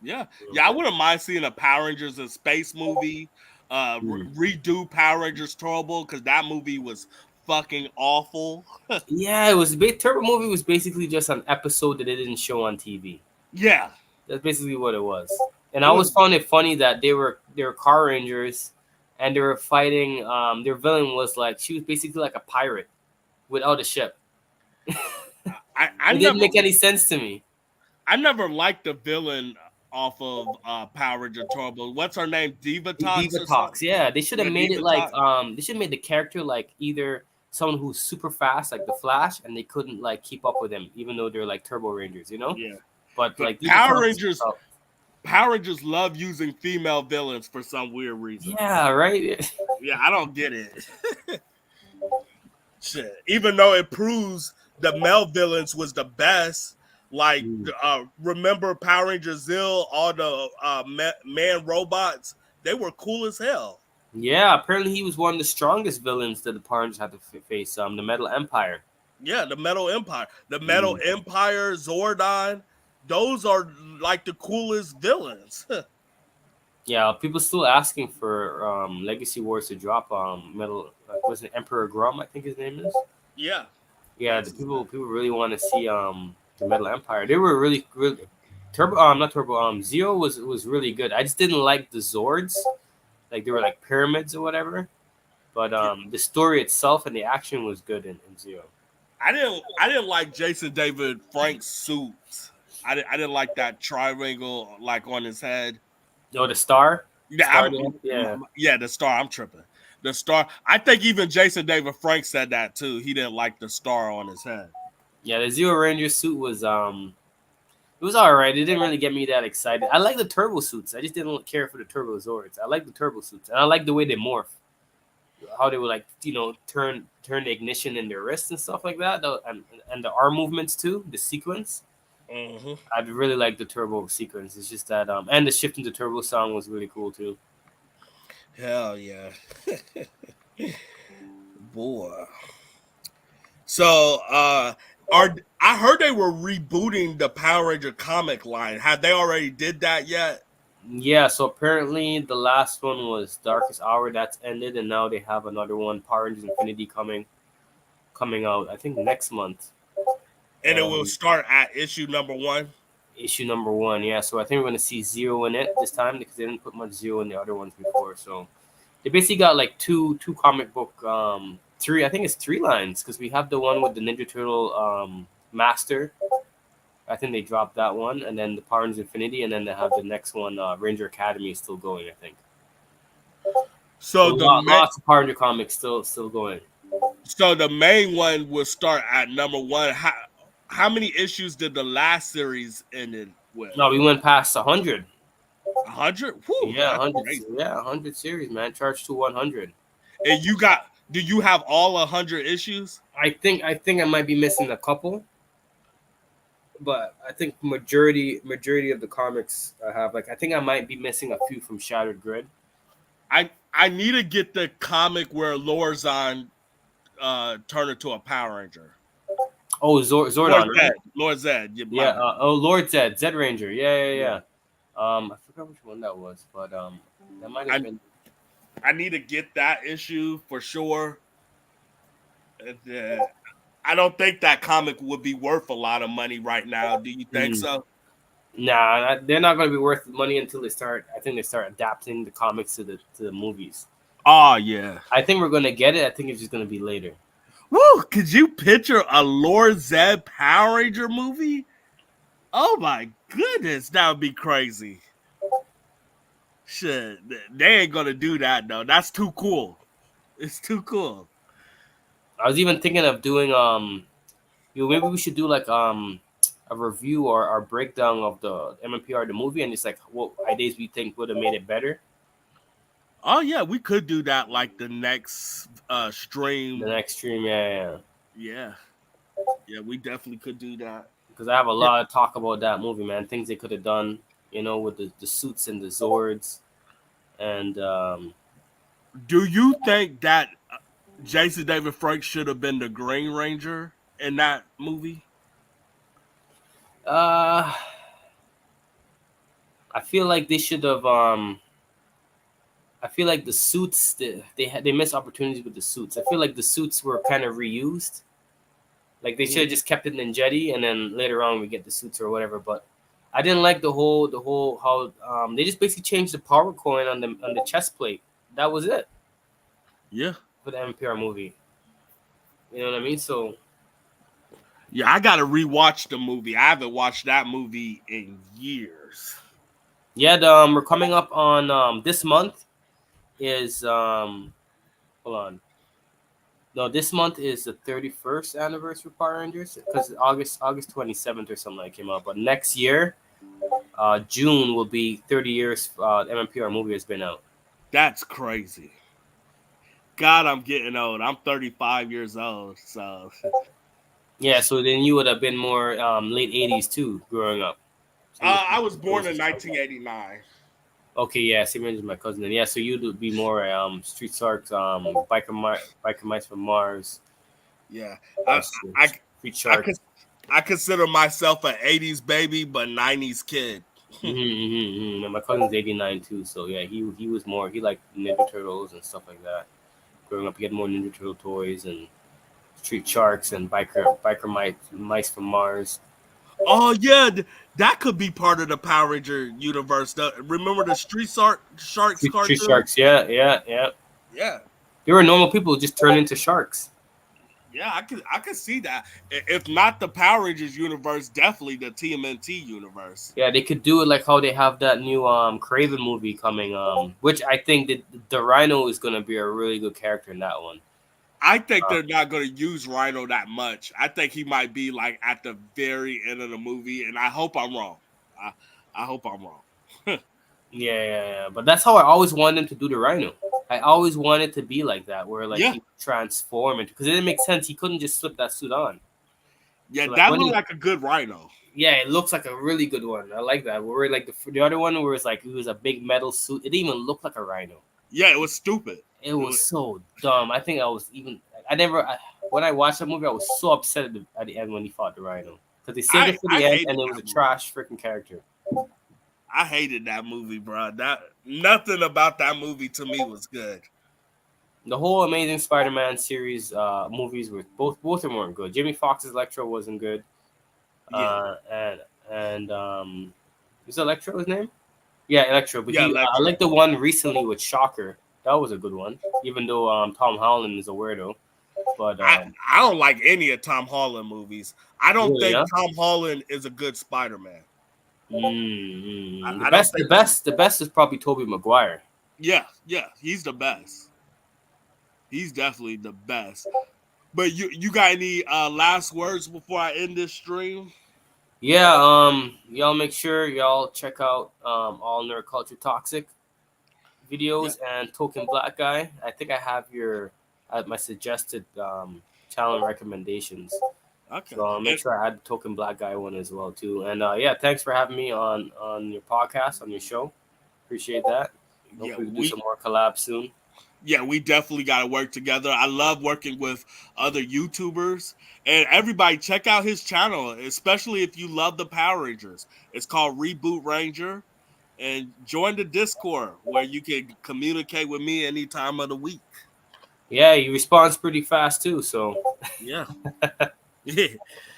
yeah, You yeah. I wouldn't mind seeing a Power Rangers in space movie. know? Redo Power Rangers Turbo because that movie was fucking awful. Yeah, it was. Turbo movie was basically just an episode that they didn't show on TV. Yeah, That's basically what it was. And I it was. always found it funny that they were car rangers, and they were fighting. Their villain was like she was basically like a pirate without a ship. I It didn't never make any sense to me. I never liked the villain off of Power Ranger Turbo. What's her name? Divatox Diva or talks. something? Yeah, they should have Yeah, made it like Divatox. they should have made the character like either someone who's super fast like the Flash, and they couldn't like keep up with him, even though they're like Turbo Rangers, you know. Yeah. But But like Diva talks. Power Rangers love using female villains for some weird reason. Yeah, right. Yeah, I don't get it. Shit. Even though it proves the male villains was the best. Like, remember Power Ranger Zil, all the man robots? They were cool as hell. Yeah, apparently he was one of the strongest villains that the Power Rangers had to face. The Metal Empire. Yeah, the Metal Empire. The Metal Mm. Empire, Zordon, those are like the coolest villains. Yeah, people still asking for Legacy Wars to drop Metal. Was it Emperor Grum? I think his name is. Yeah. Yeah, That's the his people name. people really want to see the Metal Empire. They were really Turbo. Not Turbo. Zeo was really good. I just didn't like the Zords. Like they were like pyramids or whatever. But the story itself and the action was good in Zeo. I didn't like Jason David Frank's suits. I didn't like that triangle like on his head. No, the star. Yeah, Star. Yeah. yeah, the star. I'm tripping. The star. I think even Jason David Frank said that too. He didn't like the star on his head. Yeah, the Zero Ranger suit was it was all right. It didn't really get me that excited. I like the turbo suits. I just didn't care for the turbo Zords. I like the turbo suits, and I like the way they morph. How they would like turn the ignition in their wrists and stuff like that, and the arm movements too, the sequence. Mm-hmm. I'd really like the turbo sequence. It's just that and the shift into turbo song was really cool too. Hell yeah. Boy. So are I heard they were rebooting the Power Ranger comic line. Have they already did that yet? Yeah, so apparently the last one was Darkest Hour, that's ended, and now they have another one, Power Rangers Infinity, coming out. I think next month. And it will And start at issue number 1. issue number one, yeah. So I think we're gonna see Zero in it this time because they didn't put much Zero in the other ones before. So they basically got like two comic book three. I think it's three lines because we have the one with the Ninja Turtle Master. I think they dropped that one, and then the Power Rangers Infinity, and then they have the next one, Ranger Academy, is still going. I think. So So the main lots of Power Ranger comics still going. so the main one will start at number 1. How many issues did the last series ended with? No, we went past 100. 100? Whew, Yeah, that's 100. crazy. Yeah, 100 series, man. Charged to 100. And do you have all 100 issues? I think I might be missing a couple, but I think majority of the comics I have. Like I think I might be missing a few from Shattered Grid. I need to get the comic where Lorzon turned into a Power Ranger. Oh, Zordon, right? Lord Zed. Yeah, Yeah. my bad. Lord Zed Ranger. Yeah. Yeah. I forgot which one that was, but that might have I been. I need to get that issue for sure. Uh, I don't think that comic would be worth a lot of money right now. Do you think Mm. so? Nah, they're not going to be worth money until they start. I think they start adapting the comics to the movies. Oh yeah. I think we're going to get it. I think it's just going to be later. Woo! Could you picture a Lord Zed Power Ranger movie? Oh my goodness, that would be crazy. Shit, they ain't gonna do that though. That's too cool. It's too cool. I was even thinking of doing maybe we should do like a review or breakdown of the MMPR the movie and just like what ideas we think would have made it better. Oh yeah, we could do that like the next The stream. next stream, yeah. Yeah, yeah, we definitely could do that. Because I have a Yeah. lot of talk about that movie, man. Things they could have done, with the suits and the Zords, and Do you think that Jason David Frank should have been the Green Ranger in that movie? uh, I feel like they should have. I feel like the suits they missed opportunities with the suits. I feel like the suits were kind of reused. Like they should have just kept it in Jetty, and then later on we get the suits or whatever. But I didn't like the whole how they just basically changed the power coin on the chest plate. That was it Yeah, for the MPR movie. You know what I mean? So yeah. I gotta rewatch the movie. I haven't watched that movie in years. yeah, we're coming up on this month is hold on. No, this month is the 31st anniversary of Power Rangers because August 27th or something like came out. But next year, June will be 30 years. MMPR movie has been out. That's crazy. God, I'm getting old. I'm 35 years old. So Yeah, so then you would have been more late 80s too, growing up. So I was born in 1989. okay, yeah, same age as my cousin. Then yeah, so you'd be more Street Sharks, Biker Mice from Mars, Yeah, uh, I I Street I, Sharks. I consider myself an 80s baby, but 90s kid. And my cousin's 89 too, so yeah, he was more he liked Ninja Turtles and stuff like that. Growing up, he had more Ninja Turtle toys and Street Sharks and Mice from Mars. Oh yeah, that could be part of the Power Ranger universe. Remember the Sharks Street cartoon? Sharks, yeah. Yeah, They were normal people who just turned into sharks. yeah, I could see that. If not the Power Rangers universe, definitely the TMNT universe. Yeah, they could do it like how they have that new Craven movie coming, which I think that the Rhino is gonna be a really good character in that one. I think they're not going to use Rhino that much. I think he might be like at the very end of the movie, and I hope I'm wrong. I, I hope I'm wrong. Yeah. But that's how I always wanted him to do the Rhino. I always wanted to be like that, where like Yeah, he would transform into, because it didn't make sense. He couldn't just slip that suit on. yeah, So like that when looked he, like a good Rhino. yeah, it looks like a really good one. I like that. Where like the other one where it's like it was a big metal suit. It didn't even look like a Rhino. Yeah, it was stupid. It was so dumb. I think I was even. I never. When I watched the movie, I was so upset at the end when he fought the Rhino, because they saved it for I the end, hated and it was that a movie. trash freaking character. I hated that movie, bro. That nothing about that movie to me was good. The whole Amazing Spider-Man series movies were both of them weren't good. Jimmy Fox's Electro wasn't good. Yeah, And is Electro his name? Yeah, Electro. But yeah, he I Electro. like the one recently with Shocker. That was a good one. Even though Tom Holland is a weirdo, but I don't like any of Tom Holland movies. I don't really, think yeah. Tom Holland is a good Spider-Man. The I don't best, think he. the best is probably Tobey Maguire. Yeah, he's the best. He's definitely the best. But you got any last words before I end this stream? Yeah, y'all make sure y'all check out all Nerd Culture Toxic Yeah. videos and Token Black Guy. I think I have your my suggested channel recommendations. Okay. So I'll make sure I add the Token Black Guy one as well too. And yeah, thanks for having me on your podcast, on your show. Appreciate that. Yeah, Hopefully we can do some more collabs soon. we definitely got to work together. I love working with other YouTubers, and everybody check out his channel, especially if you love the Power Rangers. It's called Reboot Ranger, and join the Discord where you can communicate with me any time of the week. Yeah, he responds pretty fast too. So Yeah. Yeah.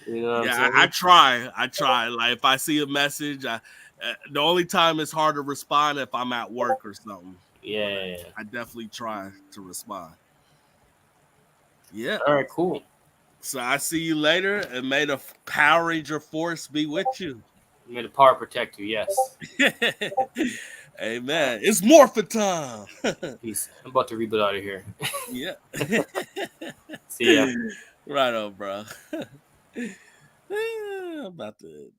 you know what I'm Yeah, I saying? try. I try. Like if I see a message, the only time it's hard to respond if I'm at work or something. But Yeah. I definitely try to respond. Yeah. All right, cool. So I see you later, and may the Power Ranger Force be with you. May the power protect you. Yes. Amen. It's Morphicon. Peace. I'm about to reboot out of here. Yeah. See ya. Right on, bro. I'm about to